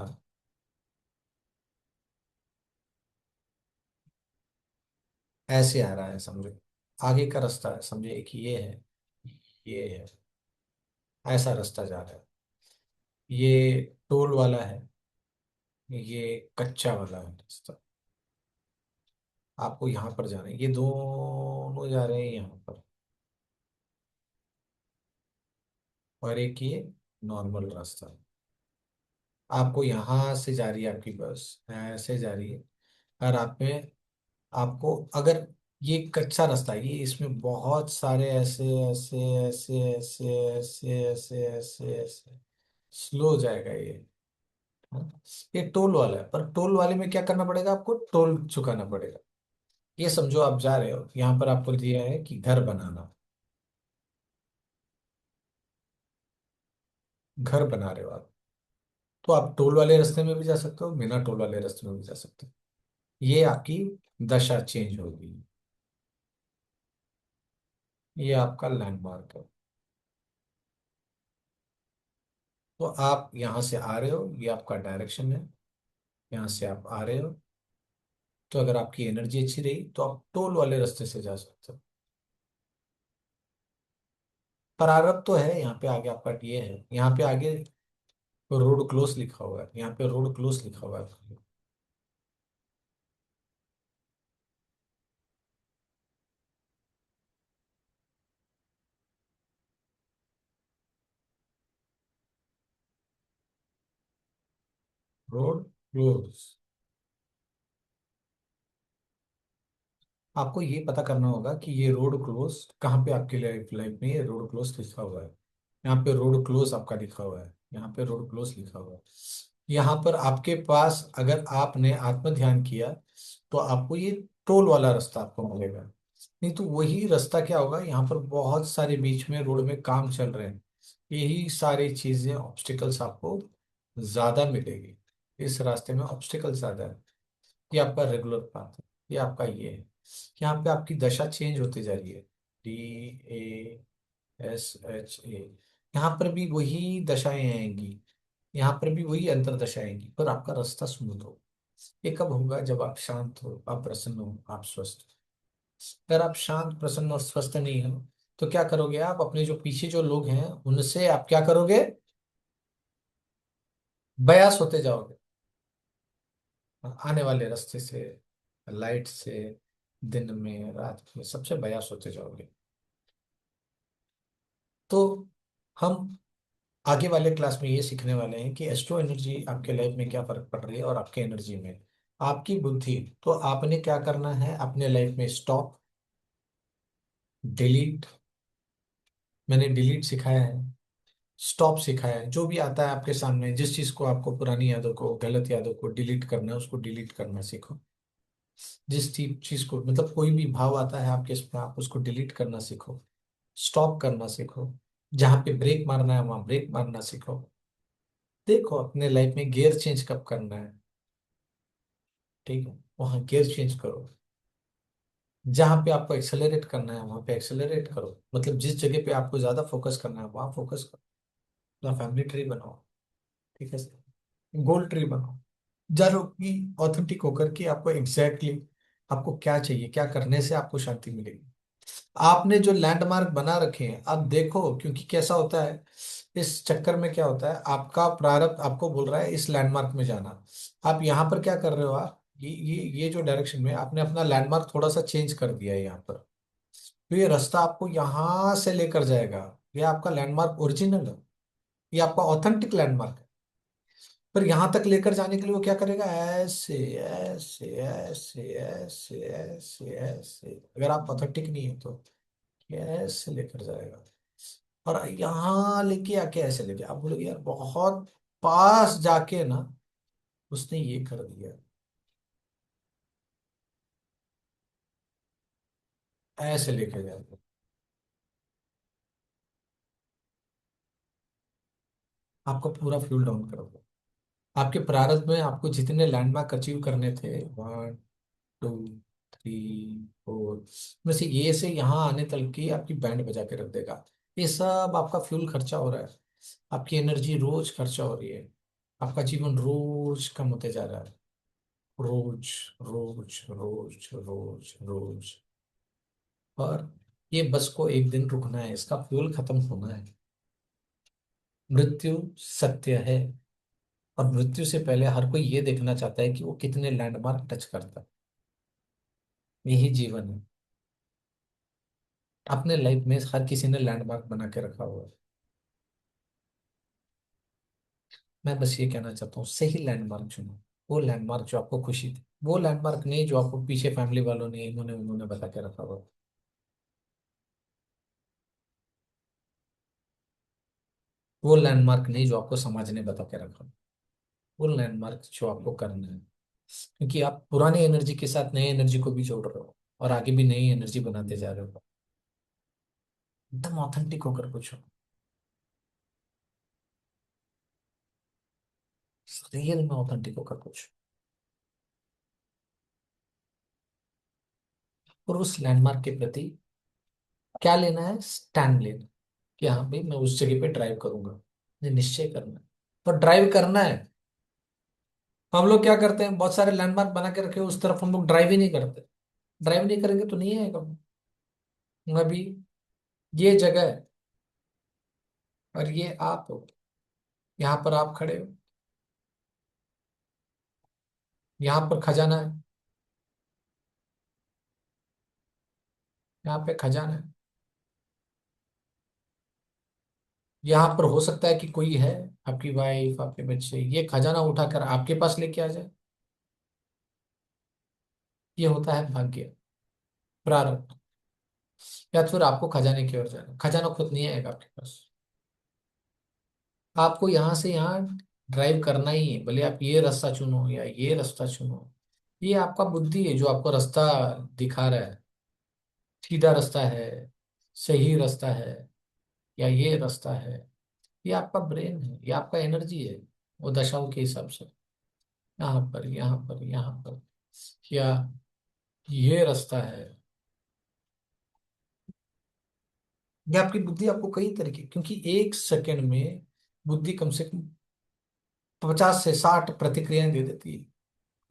A: ऐसे आ रहा है, समझो। आगे का रास्ता है, समझे, एक ये है, ये है, ऐसा रास्ता जा रहा है। ये टोल वाला है, ये कच्चा वाला है रास्ता। आपको यहाँ पर जाना है, ये दोनों जा रहे हैं यहाँ पर, और एक ये नॉर्मल रास्ता। आपको यहाँ से जा रही है आपकी बस, ऐसे जा रही है। और आप में आपको अगर ये कच्चा रास्ता है, ये इसमें बहुत सारे ऐसे ऐसे ऐसे ऐसे ऐसे ऐसे ऐसे ऐसे स्लो हो जाएगा ये। हाँ? ये टोल वाला है, पर टोल वाले में क्या करना पड़ेगा? आपको टोल चुकाना पड़ेगा। ये समझो आप जा रहे हो, यहाँ पर आपको दिया है कि घर बनाना, घर बना रहे हो आप, तो आप टोल वाले रास्ते में भी जा सकते हो, बिना टोल वाले रास्ते में भी जा सकते हो। ये आपकी दशा चेंज होगी। ये आपका लैंडमार्क है। तो आप यहाँ से आ रहे हो, ये आपका डायरेक्शन है, यहाँ से आप आ रहे हो। तो अगर आपकी एनर्जी अच्छी रही तो आप टोल वाले रास्ते से जा सकते हो। प्रारब्ध तो है यहाँ पे, आगे आपका ये है, यहाँ पे आगे रोड क्लोज लिखा हुआ है, यहाँ पे रोड क्लोज लिखा हुआ है। Road close. आपको ये पता करना होगा कि ये रोड क्लोज कहाँ पे आपके लाइफ लाइफ में ये रोड क्लोज लिखा हुआ है। यहाँ पे रोड क्लोज आपका लिखा हुआ है, यहाँ पे रोड क्लोज लिखा हुआ है। यहाँ पर आपके पास अगर आपने आत्म ध्यान किया तो आपको ये टोल वाला रास्ता आपको मिलेगा। नहीं तो वही रास्ता क्या होगा, यहाँ पर बहुत सारे बीच में रोड में काम चल रहे हैं, यही सारी चीजें ऑब्स्टिकल्स आपको ज्यादा मिलेगी। इस रास्ते में ऑब्स्टिकल ज्यादा है। ये आपका रेगुलर पाथ है, ये आपका ये है। यहाँ पे आपकी दशा चेंज होती जा रही है। DASHA, यहाँ पर भी वही दशाएं आएंगी, यहाँ पर भी वही अंतरदशा आएंगी, पर आपका रास्ता स्मूथ हो। ये कब होगा, जब आप शांत हो, आप प्रसन्न हो, आप स्वस्थ हो। अगर आप शांत प्रसन्न और स्वस्थ नहीं हो तो क्या करोगे, आप अपने जो पीछे जो लोग हैं उनसे आप क्या करोगे, बयास होते जाओगे। आने वाले रास्ते से, लाइट से, दिन में रात में सबसे बयास होते जाओगे। तो हम आगे वाले क्लास में ये सीखने वाले हैं कि एस्ट्रो एनर्जी आपके लाइफ में क्या फर्क पड़ रही है और आपके एनर्जी में आपकी बुद्धि। तो आपने क्या करना है अपने लाइफ में, स्टॉप, डिलीट। मैंने डिलीट सिखाया है, स्टॉप सिखाया है। जो भी आता है आपके सामने, जिस चीज को आपको, पुरानी यादों को, गलत यादों को डिलीट करना है, उसको डिलीट करना सीखो। जिस चीज को, मतलब कोई भी भाव आता है आपके इसमें, आप उसको डिलीट करना सीखो, स्टॉप करना सीखो। जहाँ पे ब्रेक मारना है वहां ब्रेक मारना सीखो। देखो अपने लाइफ में गियर चेंज कब करना है, ठीक है, वहां गियर चेंज करो। जहां पे आपको एक्सेलरेट करना है वहां पे एक्सेलरेट करो, मतलब जिस जगह पे आपको ज्यादा फोकस करना है वहां फोकस करो। अपना फैमिली ट्री बनाओ, ठीक है, गोल ट्री बनाओ। जानो कि ऑथेंटिक होकर कि आपको एग्जैक्टली आपको क्या चाहिए, क्या करने से आपको शांति मिलेगी। आपने जो लैंडमार्क बना रखे हैं आप देखो, क्योंकि कैसा होता है, इस चक्कर में क्या होता है, आपका प्रारब्ध आपको बोल रहा है इस लैंडमार्क में जाना। आप यहाँ पर क्या कर रहे हो, आप ये जो डायरेक्शन में आपने अपना लैंडमार्क थोड़ा सा चेंज कर दिया है यहाँ पर। तो ये रास्ता आपको यहाँ से लेकर जाएगा। ये आपका लैंडमार्क ओरिजिनल है, ये आपका ऑथेंटिक लैंडमार्क है। पर यहाँ तक लेकर जाने के लिए वो क्या करेगा, ऐसे ऐसे ऐसे ऐसे ऐसे ऐसे, अगर आप ऑथेंटिक नहीं है तो ऐसे लेकर जाएगा। और यहाँ लेके आके ऐसे लेके आप बोलोगे यार बहुत पास जाके ना उसने ये कर दिया, ऐसे लेके जाएगा। आपका पूरा फ्यूल डाउन कर दो। आपके प्रारब्ध में आपको जितने लैंडमार्क अचीव करने थे, 1 2 3 4, में से ये से यहाँ आने तक की आपकी बैंड बजा के रख देगा। ये सब आपका फ्यूल खर्चा हो रहा है, आपकी एनर्जी रोज खर्चा हो रही है, आपका जीवन रोज कम होते जा रहा है। रोज रोज रोज रोज रोज। और ये बस को एक दिन रुकना है, इसका फ्यूल खत्म होना है। मृत्यु सत्य है, और मृत्यु से पहले हर कोई ये देखना चाहता है कि वो कितने लैंडमार्क टच करता है। यही जीवन है। अपने लाइफ में हर किसी ने लैंडमार्क बना के रखा हुआ है। मैं बस ये कहना चाहता हूँ सही लैंडमार्क चुनो। वो लैंडमार्क जो आपको खुशी दे, वो लैंडमार्क नहीं जो आपको पीछे फैमिली वालों ने इन्होंने उन्होंने बता के रखा हुआ है। वो लैंडमार्क नहीं जो आपको समाज ने बता के रखा, वो लैंडमार्क जो आपको करना है। क्योंकि आप पुरानी एनर्जी के साथ नई एनर्जी को भी जोड़ रहे हो और आगे भी नई एनर्जी बनाते जा रहे हो। एकदम ऑथेंटिक होकर पूछो, रियल में ऑथेंटिक होकर पूछो। और उस लैंडमार्क के प्रति क्या लेना है, स्टैंड लेना, कि हाँ भाई मैं उस जगह पे ड्राइव करूंगा, मुझे निश्चय करना है और ड्राइव करना है। हम लोग क्या करते हैं, बहुत सारे लैंडमार्क बना के रखे उस तरफ हम लोग ड्राइव ही नहीं करते। ड्राइव नहीं करेंगे तो नहीं आएगा। अभी ये जगह है और ये आप हो, यहाँ पर आप खड़े हो, यहाँ पर खजाना है, यहाँ पे खजाना है। यहाँ पर हो सकता है कि कोई है, आपकी वाइफ, आपके बच्चे, ये खजाना उठाकर आपके पास लेके आ जाए। ये होता है भाग्य, प्रारब्ध। या फिर आपको खजाने की ओर जाना, खजाना खुद नहीं आएगा आपके पास। आपको यहाँ से यहाँ ड्राइव करना ही है, भले आप ये रास्ता चुनो या ये रास्ता चुनो। ये आपका बुद्धि है जो आपको रास्ता दिखा रहा है, सीधा रास्ता है, सही रास्ता है, या ये रास्ता है। ये आपका ब्रेन है, ये आपका एनर्जी है, वो दशाओं के हिसाब से। यहाँ पर, यहाँ पर, यहाँ पर, या ये रास्ता है। ये आपकी बुद्धि आपको कई तरीके, क्योंकि एक सेकंड में बुद्धि कम से कम 50 से 60 प्रतिक्रियाएं दे देती है।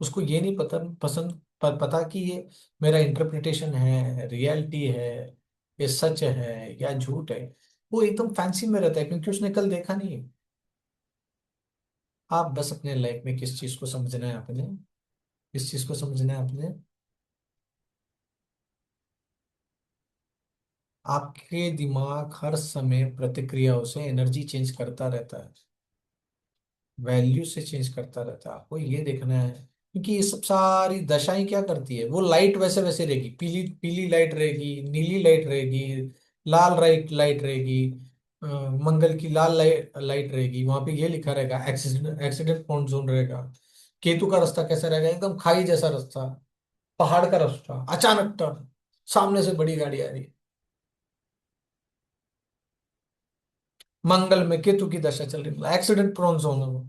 A: उसको ये नहीं पता पसंद पता कि ये मेरा इंटरप्रिटेशन है, रियलिटी है, ये सच है या झूठ है। वो एकदम फैंसी में रहता है क्योंकि उसने कल देखा नहीं है। आप बस अपने लाइफ में किस चीज को समझना है आपने, किस चीज को समझना है आपने। आपके दिमाग हर समय प्रतिक्रियाओं से एनर्जी चेंज करता रहता है, वैल्यू से चेंज करता रहता है। आपको ये देखना है, क्योंकि ये सब सारी दशाएं क्या करती है, वो लाइट वैसे वैसे रहेगी, पीली पीली लाइट रहेगी, नीली लाइट रहेगी, लाल लाइट लाइट रहेगी। मंगल की लाल लाइट लाइट रहेगी, वहां पे ये लिखा रहेगा एक्सीडेंट एक्सीडेंट प्रोन जोन रहेगा। केतु का रास्ता कैसा रहेगा, एकदम खाई जैसा रास्ता, पहाड़ का रास्ता, अचानक टर्न, सामने से बड़ी गाड़ी आ रही है। मंगल में केतु की दशा चल रही है, एक्सीडेंट प्रोन जोन है वो।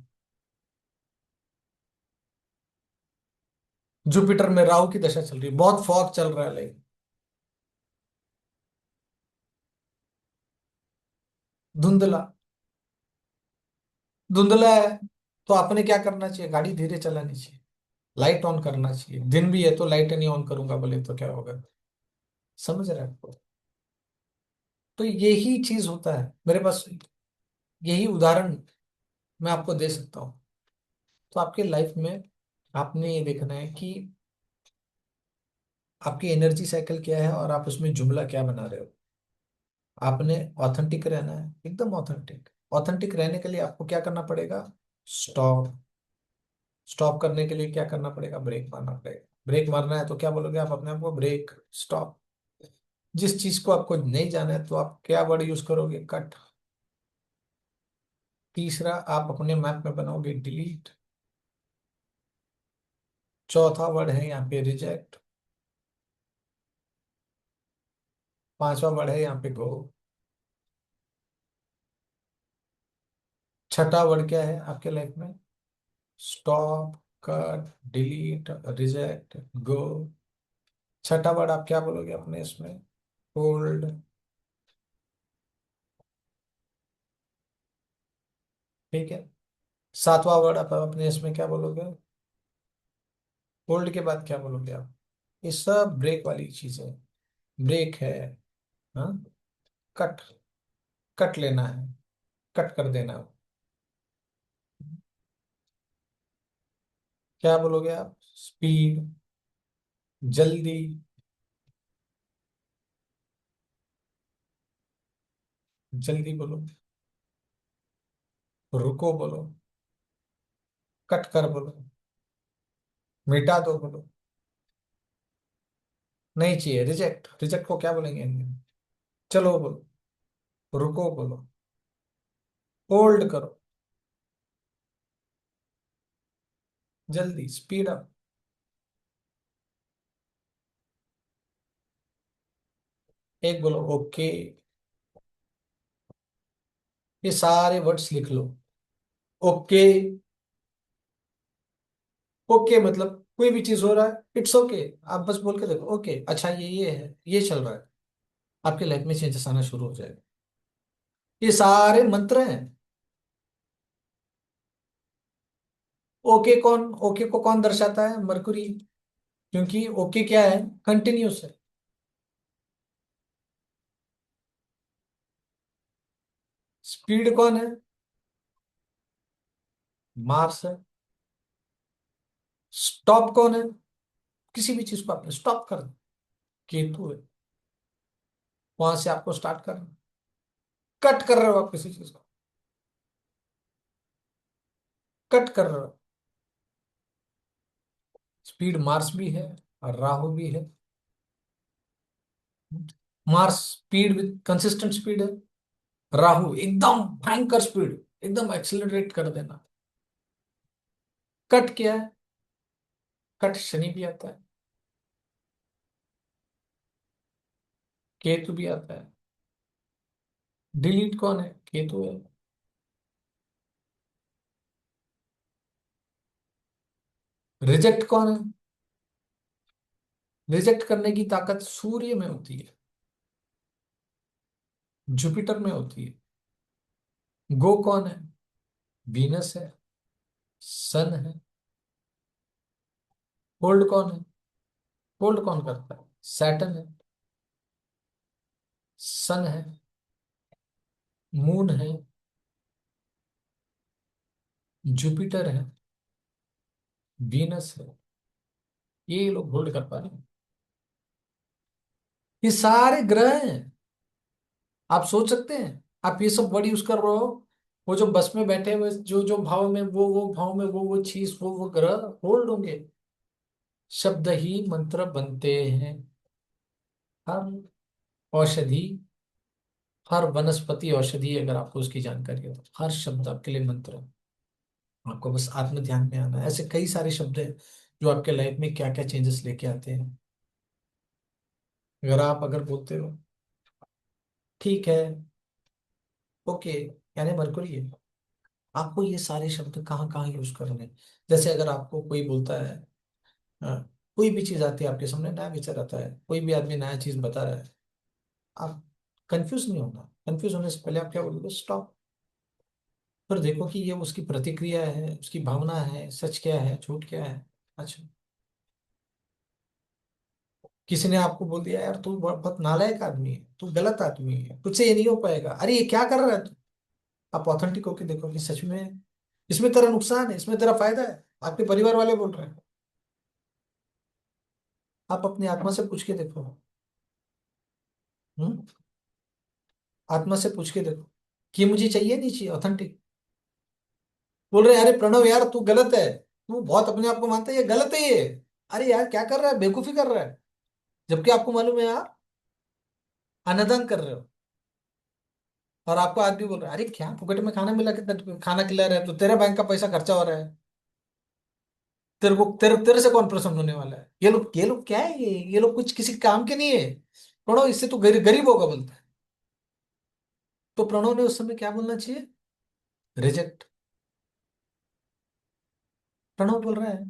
A: जुपिटर में राहु की दशा चल रही है, बहुत फॉग चल रहा है, लाइक धुंधला, धुंधला है। तो आपने क्या करना चाहिए, गाड़ी धीरे चलानी चाहिए, लाइट ऑन करना चाहिए। दिन भी है तो लाइट नहीं ऑन करूंगा बोले तो क्या होगा। समझ रहे हैं आपको। तो यही चीज होता है मेरे पास, यही उदाहरण मैं आपको दे सकता हूँ। तो आपके लाइफ में आपने ये देखना है कि आपकी एनर्जी साइकिल क्या है और आप उसमें जुमला क्या बना रहे हो। आपने ऑथेंटिक रहना है, एकदम ऑथेंटिक। ऑथेंटिक रहने के लिए आपको क्या करना पड़ेगा, स्टॉप। स्टॉप करने के लिए क्या करना पड़ेगा, ब्रेक मारना पड़ेगा। ब्रेक मारना है तो क्या बोलोगे आप अपने आप को, ब्रेक, स्टॉप। जिस चीज को आपको नहीं जाना है तो आप क्या वर्ड यूज करोगे, कट। तीसरा, आप अपने मैप में बनाओगे डिलीट। चौथा वर्ड है यहाँ पे रिजेक्ट। पांचवा वर्ड है यहाँ पे गो। छठा वर्ड क्या है आपके लाइफ में, स्टॉप, कट, डिलीट, रिजेक्ट, गो। छठा वर्ड आप क्या बोलोगे अपने इसमें, होल्ड। ठीक है। सातवां वर्ड आप अपने इसमें क्या बोलोगे, होल्ड के बाद क्या बोलोगे आप। ये सब ब्रेक वाली चीज है। ब्रेक है, हाँ, कट, कट लेना है, कट कर देना। क्या बोलोगे आप, स्पीड, जल्दी, जल्दी बोलो। रुको बोलो, कट कर बोलो, मिटा दो बोलो। नहीं चाहिए, रिजेक्ट, रिजेक्ट को क्या बोलेंगे हिंदी में? चलो बोलो, रुको बोलो, होल्ड करो, जल्दी, स्पीड अप। एक बोलो ओके। ये सारे वर्ड्स लिख लो। ओके, ओके मतलब कोई भी चीज हो रहा है, इट्स ओके। आप बस बोल के देखो ओके, अच्छा ये है, ये चल रहा है। आपके लाइफ में चेंजेस आना शुरू हो जाएगा। ये सारे मंत्र हैं। ओके कौन, ओके को कौन दर्शाता है, मरकुरी। क्योंकि ओके क्या है, कंटिन्यूस है। स्पीड कौन है, मार्स है। स्टॉप कौन है? किसी भी चीज को आपने स्टॉप कर दिया, केतु है। वहां से आपको स्टार्ट करना, कट कर रहे हो आप किसी चीज को, कट कर रहे हो। स्पीड मार्स भी है और राहु भी है। Mars speed with consistent speed है, राहु एकदम भयंकर स्पीड, एकदम एक्सिलरेट कर देना। कट क्या है? कट शनि भी आता है, केतु भी आता है। डिलीट कौन है? केतु है। रिजेक्ट कौन है? रिजेक्ट करने की ताकत सूर्य में होती है, जुपिटर में होती है। गो कौन है? वीनस है, सन है। होल्ड कौन है? होल्ड कौन करता है? सैटर्न है, सन है, मून है, जुपिटर है, वीनस है। ये लोग होल्ड कर पा रहे हैं। ये सारे ग्रह हैं। आप सोच सकते हैं, आप ये सब वर्ड यूज कर रहे हो। वो जो बस में बैठे हुए, जो जो भाव में, वो भाव में, वो चीज, वो ग्रह होल्ड होंगे। शब्द ही मंत्र बनते हैं। हर औषधि, हर वनस्पति औषधि, अगर आपको उसकी जानकारी हो तो हर शब्द आपके लिए मंत्र है। आपको बस आत्म ध्यान में आना है। ऐसे कई सारे शब्द हैं जो आपके लाइफ में क्या क्या चेंजेस लेके आते हैं। अगर आप अगर बोलते हो ठीक है, ओके, यानी मरकुरी है। आपको ये सारे शब्द कहाँ कहाँ यूज करने हैं। जैसे अगर आपको कोई बोलता है, हाँ, कोई भी चीज आती है आपके सामने, नया विचार आता है, कोई भी आदमी नया चीज बता रहा है, आप कंफ्यूज नहीं होना। कंफ्यूज होने से पहले आप क्या बोलोगे? स्टॉप। फिर देखो कि ये उसकी प्रतिक्रिया है, उसकी भावना है, सच क्या है, झूठ क्या है। अच्छा, किसी ने आपको बोल दिया यार तू बहुत नालायक आदमी है, तू गलत आदमी है, तुझसे ये नहीं हो पाएगा, अरे ये क्या कर रहा है तू। आप ऑथेंटिक होके देखो कि सच में इसमें तेरा नुकसान है, इसमें तेरा फायदा है। आपके परिवार वाले बोल रहे हैं, आप अपनी आत्मा से पूछ के देखो। हम्म, आत्मा से पूछ के देखो कि मुझे चाहिए नहीं चाहिए, ऑथेंटिक। बोल रहे हैं अरे प्रणव यार तू गलत है, तू बहुत अपने आप को मानता है, ये गलत है ये। अरे यार क्या कर रहा है, बेवकूफी कर रहा है। जबकि आपको मालूम है आप अनादान कर रहे हो। और आपको आदमी बोल रहा है अरे क्या फुकट में खाना मिला के खाना खिला रहा है, तो तेरे बैंक का पैसा खर्चा हो रहा है। तेरे को तेरे तेरे से कौन प्रसन्न होने वाला है? ये लोग क्या है, ये लोग कुछ किसी काम के नहीं है। प्रणव इससे तू गरीब होगा बोलता है। तो प्रणव ने उस समय क्या बोलना चाहिए? रिजेक्ट। प्रणव बोल रहा है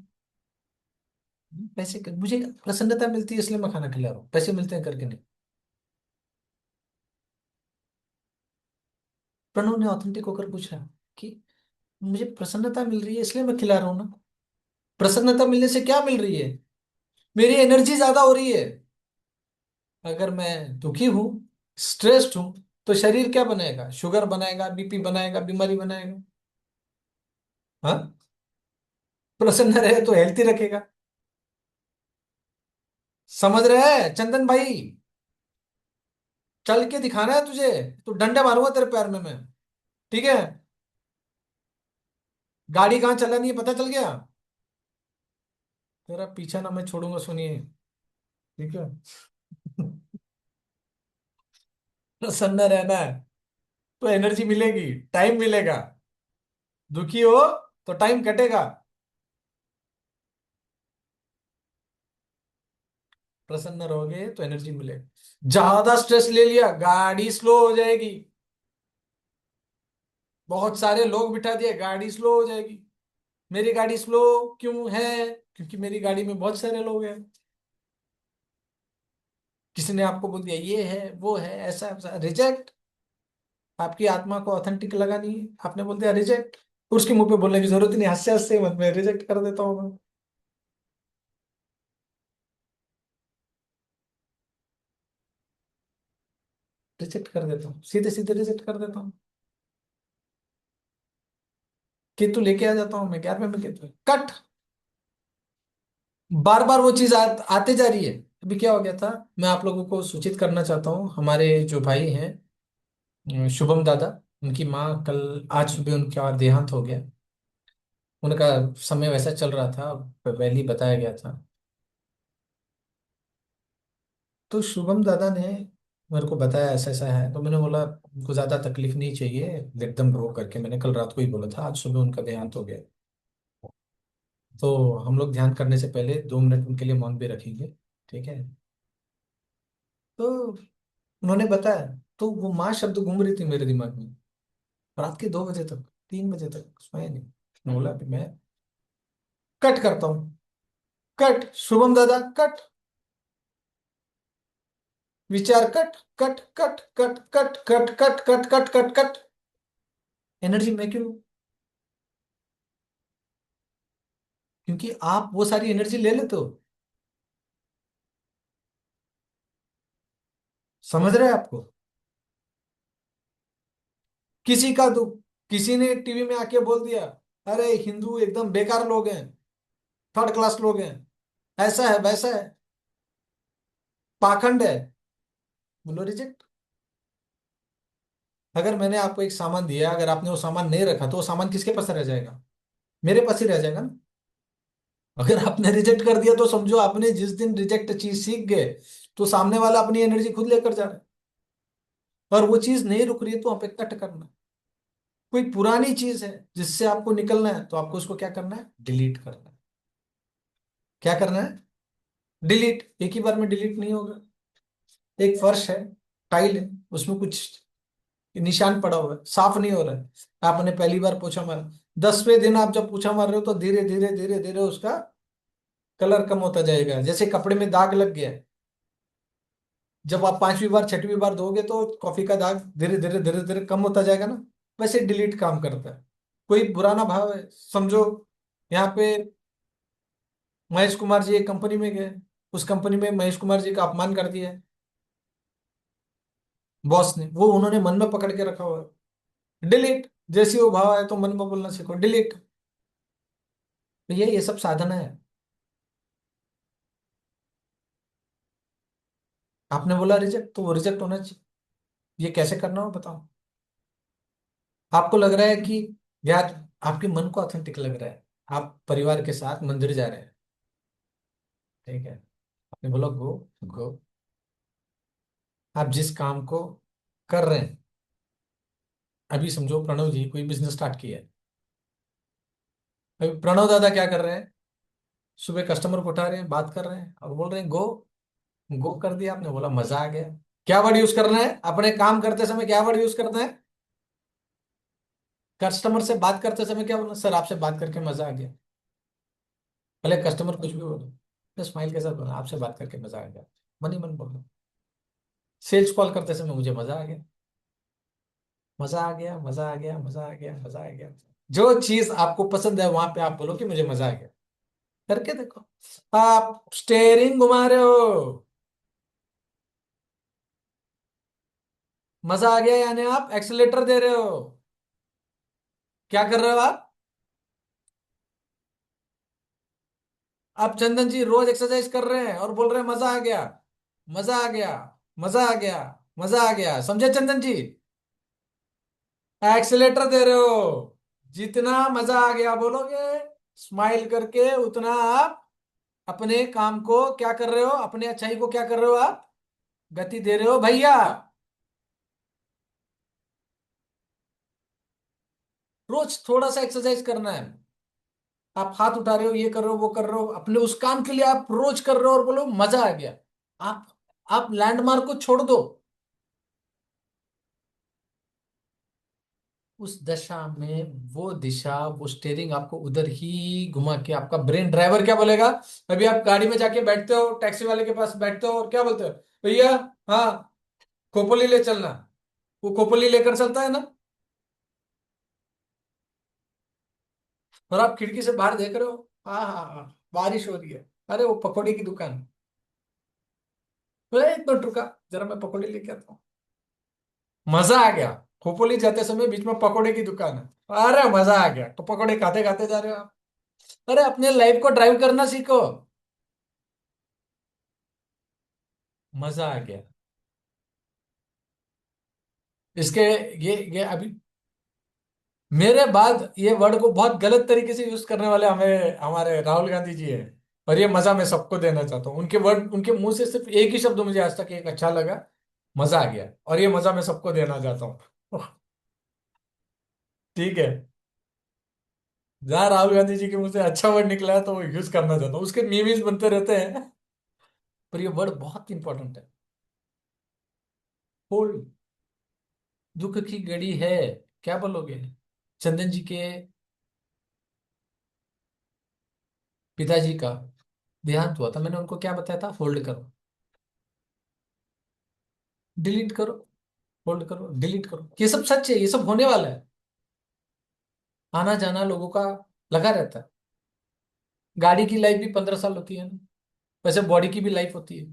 A: मुझे प्रसन्नता मिलती है इसलिए मैं खाना खिला रहा हूँ, पैसे मिलते हैं करके नहीं। प्रणव ने ऑथेंटिक होकर पूछा कि मुझे प्रसन्नता मिल रही है इसलिए मैं खिला रहा हूँ ना। प्रसन्नता मिलने से क्या मिल रही है? मेरी एनर्जी ज्यादा हो रही है। अगर मैं दुखी हूं, स्ट्रेस्ड हूं, तो शरीर क्या बनाएगा? शुगर बनाएगा, बीपी बनाएगा, बीमारी बनाएगा। हाँ, प्रसन्न रहे तो हेल्थी रखेगा। समझ रहे हैं चंदन भाई? चल के दिखाना है तुझे, तो डंडे मारूंगा तेरे पैर में मैं। ठीक है? गाड़ी कहाँ चलानी है पता चल गया? तेरा पीछा ना मैं छोड़ूंगा, सुनिए। ठीक है? प्रसन्न रहना है तो एनर्जी मिलेगी, टाइम मिलेगा। दुखी हो तो टाइम कटेगा। प्रसन्न रहोगे तो एनर्जी मिलेगी। ज्यादा स्ट्रेस ले लिया, गाड़ी स्लो हो जाएगी। बहुत सारे लोग बिठा दिए, गाड़ी स्लो हो जाएगी। मेरी गाड़ी स्लो क्यों है? क्योंकि मेरी गाड़ी में बहुत सारे लोग हैं। किसी ने आपको बोल दिया ये है वो है, ऐसा ऐसा, रिजेक्ट। आपकी आत्मा को ऑथेंटिक लगा नहीं, आपने बोल दिया रिजेक्ट। उसके मुंह पे बोलने की जरूरत ही नहीं, हंसते हंसते मत में रिजेक्ट कर देता हूँ मैं। रिजेक्ट कर देता हूँ, सीधे सीधे रिजेक्ट कर देता हूँ। कि तू लेके आ जाता हूँ मैं, 11वें में कहते कट। बार बार वो चीज आते जा रही है। अभी क्या हो गया था, मैं आप लोगों को सूचित करना चाहता हूँ, हमारे जो भाई हैं शुभम दादा, उनकी माँ कल, आज सुबह उनका देहांत हो गया। उनका समय वैसा चल रहा था, पहले ही बताया गया था। तो शुभम दादा ने मेरे को बताया ऐसा ऐसा है, तो मैंने बोला उनको ज्यादा तकलीफ नहीं चाहिए, एकदम रो करके मैंने कल रात को ही बोला था, आज सुबह उनका देहांत हो गया। तो हम लोग ध्यान करने से पहले 2 मिनट उनके लिए मौन भी रखेंगे, ठीक है। तो उन्होंने बताया, तो वो माँ शब्द घूम रही थी मेरे दिमाग में रात के 2 बजे तक, 3 बजे तक सोया नहीं। मैंने बोला कि मैं कट करता हूँ, कट शुभम दादा कट, विचार cut, cut cut cut cut cut cut cut cut cut cut. Energy मैं क्यों लूं? क्योंकि आप वो सारी एनर्जी ले लेते हो। समझ रहे हैं आपको? किसी का दुख, किसी ने टीवी में आके बोल दिया, अरे हिंदू एकदम बेकार लोग हैं, थर्ड क्लास लोग हैं, ऐसा है वैसा है, पाखंड है, बोलो रिजेक्ट। अगर मैंने आपको एक सामान दिया, अगर आपने वो सामान नहीं रखा, तो वो सामान किसके पास रह जाएगा? मेरे पास ही रह जाएगा ना। अगर आपने रिजेक्ट कर दिया तो समझो आपने जिस दिन रिजेक्ट चीज सीख गए, तो सामने वाला अपनी एनर्जी खुद लेकर जा रहा है। और वो चीज नहीं रुक रही है तो आप एक कट करना। कोई पुरानी चीज है जिससे आपको निकलना है, तो आपको उसको क्या करना है? डिलीट करना है। क्या करना है? डिलीट। एक ही बार में डिलीट नहीं होगा। एक फर्श है, टाइल है, उसमें कुछ निशान पड़ा हुआ है, साफ नहीं हो रहा है, आपने पहली बार पोछा मारा, 10वें दिन आप जब पोछा मार रहे हो तो धीरे धीरे धीरे धीरे उसका कलर कम होता जाएगा, जैसे कपड़े में दाग लग गया है। जब आप 5वीं बार 6वीं बार धोगे तो कॉफी का दाग धीरे धीरे धीरे धीरे कम होता जाएगा ना। वैसे डिलीट काम करता है। कोई पुराना भाव है, समझो यहाँ पे महेश कुमार जी एक कंपनी में गए, उस कंपनी में महेश कुमार जी का अपमान कर दिया है बॉस ने, वो उन्होंने मन में पकड़ के रखा हुआ है, डिलीट। जैसे वो भाव आए तो मन में बोलना सीखो, डिलीट। ये सब साधना है। आपने बोला रिजेक्ट, तो वो रिजेक्ट होना चाहिए। ये कैसे करना हो बताओ? आपको लग रहा है कि यार, आपके मन को ऑथेंटिक लग रहा है, आप परिवार के साथ मंदिर जा रहे हैं, ठीक है। आपने बोला गो, गो। आप जिस काम को कर रहे हैं, अभी समझो प्रणव जी कोई बिजनेस स्टार्ट किया है। अभी प्रणव दादा क्या कर रहे हैं? सुबह कस्टमर को उठा रहे हैं, बात कर रहे हैं और बोल रहे हैं गो। गो कर दिया, आपने बोला मजा आ गया। क्या वर्ड यूज करना है अपने काम करते समय? क्या वर्ड यूज करना है? कस्टमर से बात करते समय क्या बोलना? सर आपसे बात करके मजा आ गया। भले कस्टमर कुछ भी बोलो, तो स्माइल के साथ बोलना आपसे बात करके मजा आ गया। मन ही मन बोलो। सेल्स कॉल करते समय मुझे मजा आ गया, मजा आ गया, मजा आ गया, मजा आ गया, मजा आ गया। जो चीज आपको पसंद है वहां पे आप बोलो कि मुझे मजा आ गया। करके देखो। आप स्टेयरिंग घुमा रहे हो, मजा आ गया, यानी आप एक्सीलेटर दे रहे हो। क्या कर रहे हो आप चंदन जी रोज एक्सरसाइज कर रहे हैं और बोल रहे हैं मजा आ गया, मजा आ गया, मजा आ गया, मजा आ गया, समझे चंदन जी? एक्सीलेटर दे रहे हो। जितना मजा आ गया बोलोगे स्माइल करके, उतना आप अपने काम को क्या कर रहे हो, अपने अच्छाई को क्या कर रहे हो आप? गति दे रहे हो भैया। रोज थोड़ा सा एक्सरसाइज करना है। आप हाथ उठा रहे हो, ये कर रहे हो, वो कर रहे हो, अपने उस काम के लिए आप रोज कर रहे हो और बोलो मजा आ गया। आप आप लैंडमार्क को छोड़ दो। उस दशा में वो दिशा, वो स्टेयरिंग आपको उधर ही घुमा के, आपका ब्रेन ड्राइवर क्या बोलेगा? अभी आप गाड़ी में जाके बैठते हो, टैक्सी वाले के पास बैठते हो और क्या बोलते हो? भैया, हाँ, खोपली ले चलना। वो खोपली लेकर चलता है ना। और आप खिड़की से बाहर देख रहे हो, हाँ हाँ हाँ, बारिश हो रही है, अरे वो पकौड़ी की दुकान। तो एक मिनट रुका, जरा मैं पकौड़ी लेके आता हूँ। मजा आ गया। खोपोली जाते समय बीच में पकोड़े की दुकान है, अरे मजा आ गया, तो पकोड़े खाते खाते जा रहे हो आप। अरे अपने लाइफ को ड्राइव करना सीखो। मजा आ गया। इसके ये अभी मेरे बाद ये वर्ड को बहुत गलत तरीके से यूज करने वाले हमें हमारे राहुल गांधी जी है। और ये मजा मैं सबको देना चाहता हूँ, उनके वर्ड, उनके मुंह से सिर्फ एक ही शब्द मुझे आज तक एक अच्छा लगा, मजा आ गया, और ये मजा मैं सबको देना चाहता हूँ। ठीक है। जहाँ राहुल गांधी जी के मुंह से अच्छा वर्ड निकला है तो वो यूज करना चाहता हूँ, उसके मीम्स बनते रहते हैं। पर ये वर्ड बहुत इंपॉर्टेंट है। होल्ड। दुख की घड़ी है, क्या बोलोगे? चंदन जी के पिताजी का देहांत हुआ था, मैंने उनको क्या बताया था? होल्ड करो, डिलीट करो, होल्ड करो, डिलीट करो, ये सब सच है, ये सब होने वाला है। आना जाना लोगों का लगा रहता है। गाड़ी की लाइफ भी 15 साल होती है ना, वैसे बॉडी की भी लाइफ होती है,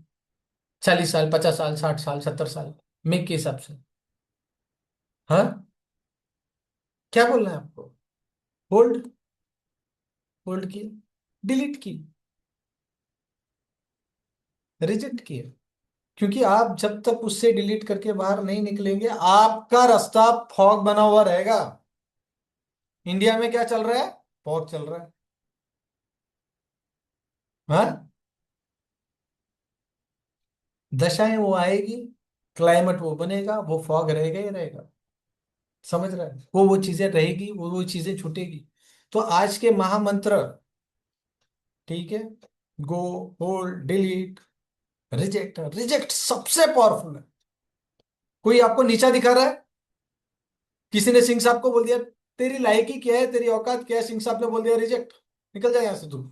A: 40 साल, 50 साल, 60 साल, 70 साल, मेक के हिसाब से। हाँ, क्या बोलना है आपको? होल्ड, होल्ड की, डिलीट की, रिजेक्ट की, क्योंकि आप जब तक उससे डिलीट करके बाहर नहीं निकलेंगे आपका रास्ता फॉग बना हुआ रहेगा। इंडिया में क्या चल रहा है? फॉग चल रहा है। हाँ, दशाएं वो आएगी, क्लाइमेट वो बनेगा, वो फॉग रहेगा ही रहेगा। समझ रहा है? वो चीजें रहेगी, वो चीजें छूटेगी। तो आज के महामंत्र, ठीक है, गो, होल्ड, डिलीट, रिजेक्ट। रिजेक्ट सबसे पावरफुल है। कोई आपको नीचा दिखा रहा है, किसी ने सिंह साहब को बोल दिया तेरी लायकी क्या है, तेरी औकात क्या है, सिंह साहब ने बोल दिया रिजेक्ट, निकल जाए यहां से तू,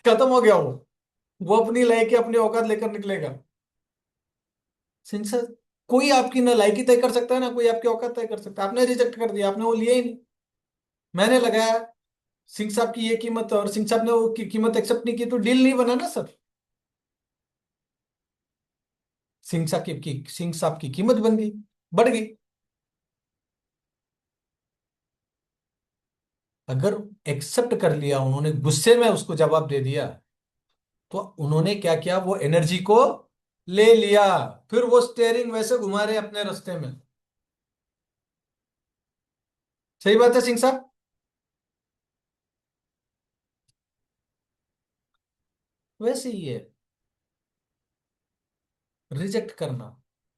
A: खत्म हो गया वो अपनी लायकी अपनी औकात लेकर निकलेगा। सिंह साहब, कोई आपकी ना लायकी तय कर सकता है ना कोई आपकी औकात तय कर सकता है। आपने रिजेक्ट कर दिया, आपने वो लिया ही नहीं। मैंने लगाया सिंह साहब की ये कीमत, और सिंह साहब ने वो कीमत एक्सेप्ट नहीं की, तो डील नहीं बना ना सर। सिंह साहब की कीमत बन गई, बढ़ गई। अगर एक्सेप्ट कर लिया उन्होंने, गुस्से में उसको जवाब दे दिया, तो उन्होंने क्या किया? वो एनर्जी को ले लिया, फिर वो स्टेयरिंग वैसे घुमा रहे अपने रास्ते में। सही बात है सिंह साहब। वैसे ही है, रिजेक्ट करना,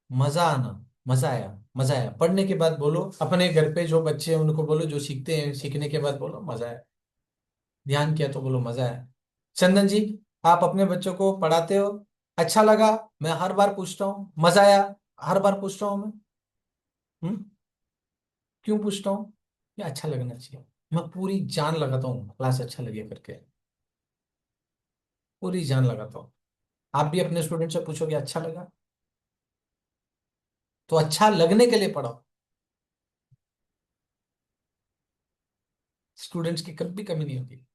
A: मजा आना, मजा आया, मजा आया, पढ़ने के बाद बोलो, अपने घर पे जो बच्चे हैं उनको बोलो, जो सीखते हैं सीखने के बाद बोलो मजा आया, ध्यान किया तो बोलो मजा आया। चंदन जी, आप अपने बच्चों को पढ़ाते हो, अच्छा लगा, मैं हर बार पूछता हूँ, मजा आया, हर बार पूछता हूँ मैं। हम्म, क्यों पूछता हूँ? ये अच्छा लगना चाहिए। मैं पूरी जान लगाता हूँ क्लास अच्छा लगे करके, पूरी जान लगाता हूँ। आप भी अपने स्टूडेंट से पूछोगे अच्छा लगा, तो अच्छा लगने के लिए पढ़ाओ। स्टूडेंट्स की कभी कमी नहीं होती।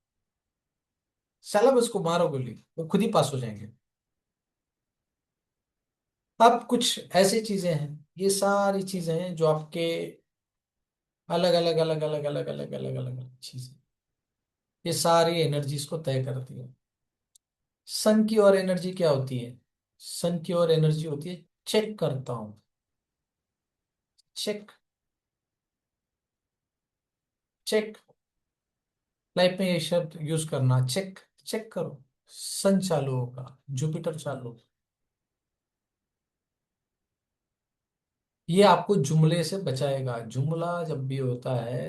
A: साला बस को मारो गोली, वो खुद ही पास हो जाएंगे। अब कुछ ऐसी चीजें हैं, ये सारी चीजें हैं जो आपके अलग अलग अलग अलग अलग अलग अलग अलग अलग चीजें, ये सारी एनर्जीज को तय करती है। सन की और एनर्जी क्या होती है? सन की और एनर्जी होती है, चेक करता हूं, चेक, चेक। लाइफ में ये शब्द यूज करना, चेक, चेक करो। सन चालू होगा, जुपिटर चालू, ये आपको जुमले से बचाएगा। जुमला जब भी होता है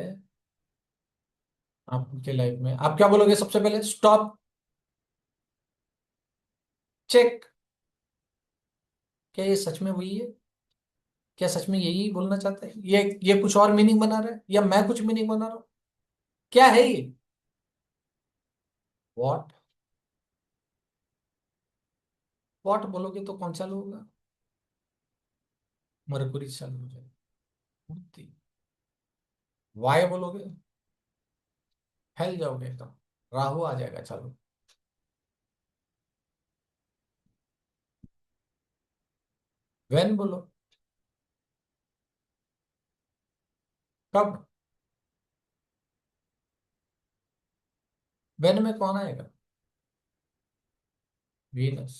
A: आपके लाइफ में, आप क्या बोलोगे सबसे पहले? Stop, check. क्या ये सच में वही है? क्या सच में यही बोलना चाहता है? ये कुछ और मीनिंग बना रहा है, या मैं कुछ मीनिंग बना रहा हूं? क्या है ये? वॉट? वॉट बोलोगे तो कौन चालू होगा? मरकुरी चालू हो जाएगा। वाई बोलोगे, फैल जाओगे एकदम, राहु आ जाएगा चालू। वेन बोलो, कब? वेन में कौन आएगा? वीनस।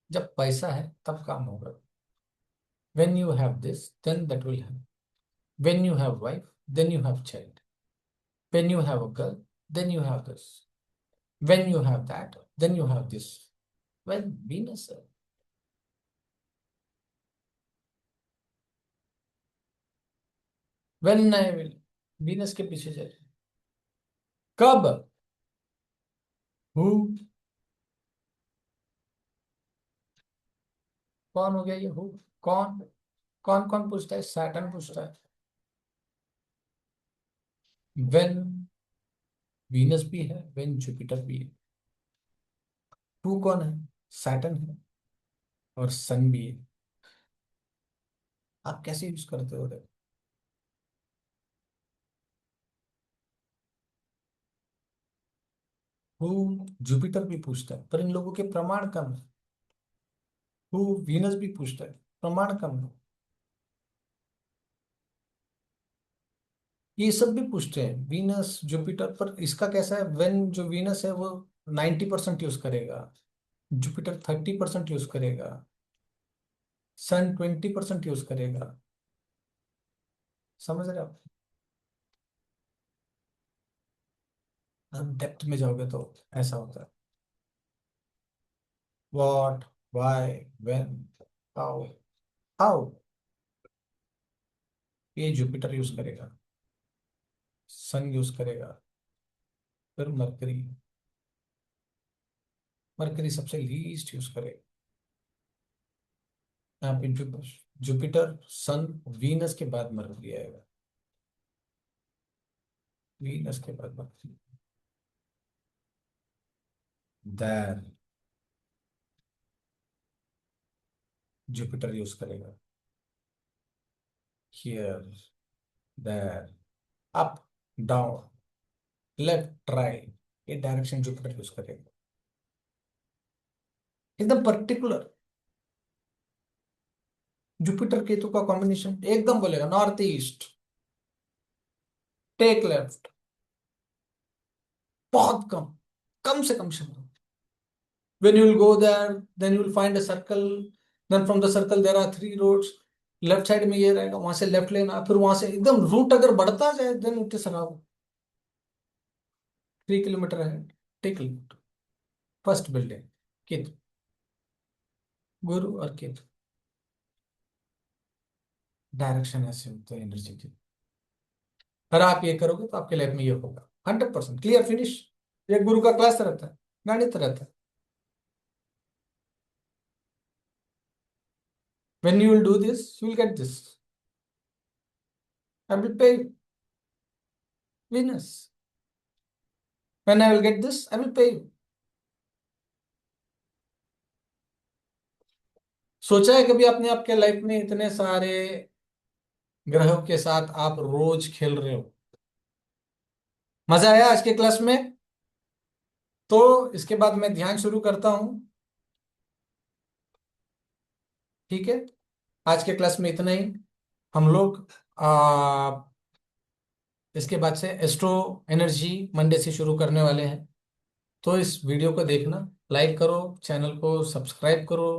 A: जब पैसा है तब काम होगा। When you have this then that will have. When you have wife then you have child. When you have a girl then you have this. When you have that then you have this. When Venus है। When I will. Venus के पीछे जाए। कब? Who? कौन हो गया ये who? कौन? कौन कौन पूछता है? सैटर्न पूछता है। वेन वीनस भी है, वेन जुपिटर भी है। टू कौन है? सैटर्न है और सन भी है। आप कैसे यूज करते हो? हु जुपिटर भी पूछता है पर इन लोगों के प्रमाण कम है। हु वीनस भी पूछता है, प्रमाण कम है। ये सब भी पूछते हैं, वीनस जुपिटर, पर इसका कैसा है? वेन जो वीनस है वो 90% यूज करेगा, जुपिटर 30% यूज करेगा, सन 20% यूज करेगा। समझ रहे हो आप? डेप्थ में जाओगे तो ऐसा होता है। What, why, when, how. How ये जुपिटर यूज करेगा, सन यूज करेगा, फिर मरकरी। मरकरी सबसे लीस्ट यूज करेगा। यहाँ पे जुपिटर, सन, वीनस के बाद मरकरी आएगा। वीनस के बाद मरकरी। देन जुपिटर यूज करेगा। Here, there, up, down, left, right, ये डायरेक्शन जुपिटर यूज करेगा। एकदम पर्टिकुलर। जुपिटर केतु का कॉम्बिनेशन एकदम बोलेगा नॉर्थ ईस्ट, टेक लेफ्ट। बहुत कम, कम से कम शब्द। when you will go there, then you will find a circle, then from the circle there are three roads। Left side में ये रहेगा, वहां से लेफ्ट लेना, फिर वहां से एकदम रूट अगर बढ़ता जाए then it is around 3 kilometre है। Take left, first building, Ketu, Guru और केतु। डायरेक्शन ऐसे होते हैं एनर्जी की। अगर आप ये करोगे तो आपके लाइफ में ये होगा 100% क्लियर फिनिश। ये गुरु का क्लास रहता है, गणित रहता है। when you will do this you will get this। I will pay Venus। when I will get this I will pay you। सोचा है कभी आपने आपके लाइफ में इतने सारे ग्रहों के साथ आप रोज खेल रहे हो? मजा आया आज के क्लास में? तो इसके बाद मैं ध्यान शुरू करता हूं। ठीक है, आज के क्लास में इतना ही। हम लोग इसके बाद से एस्ट्रो एनर्जी मंडे से शुरू करने वाले हैं। तो इस वीडियो को देखना, लाइक करो, चैनल को सब्सक्राइब करो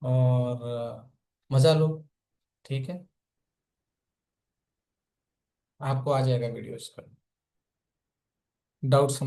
A: और मजा लो। ठीक है, आपको आ जाएगा वीडियो इसका। डाउट्स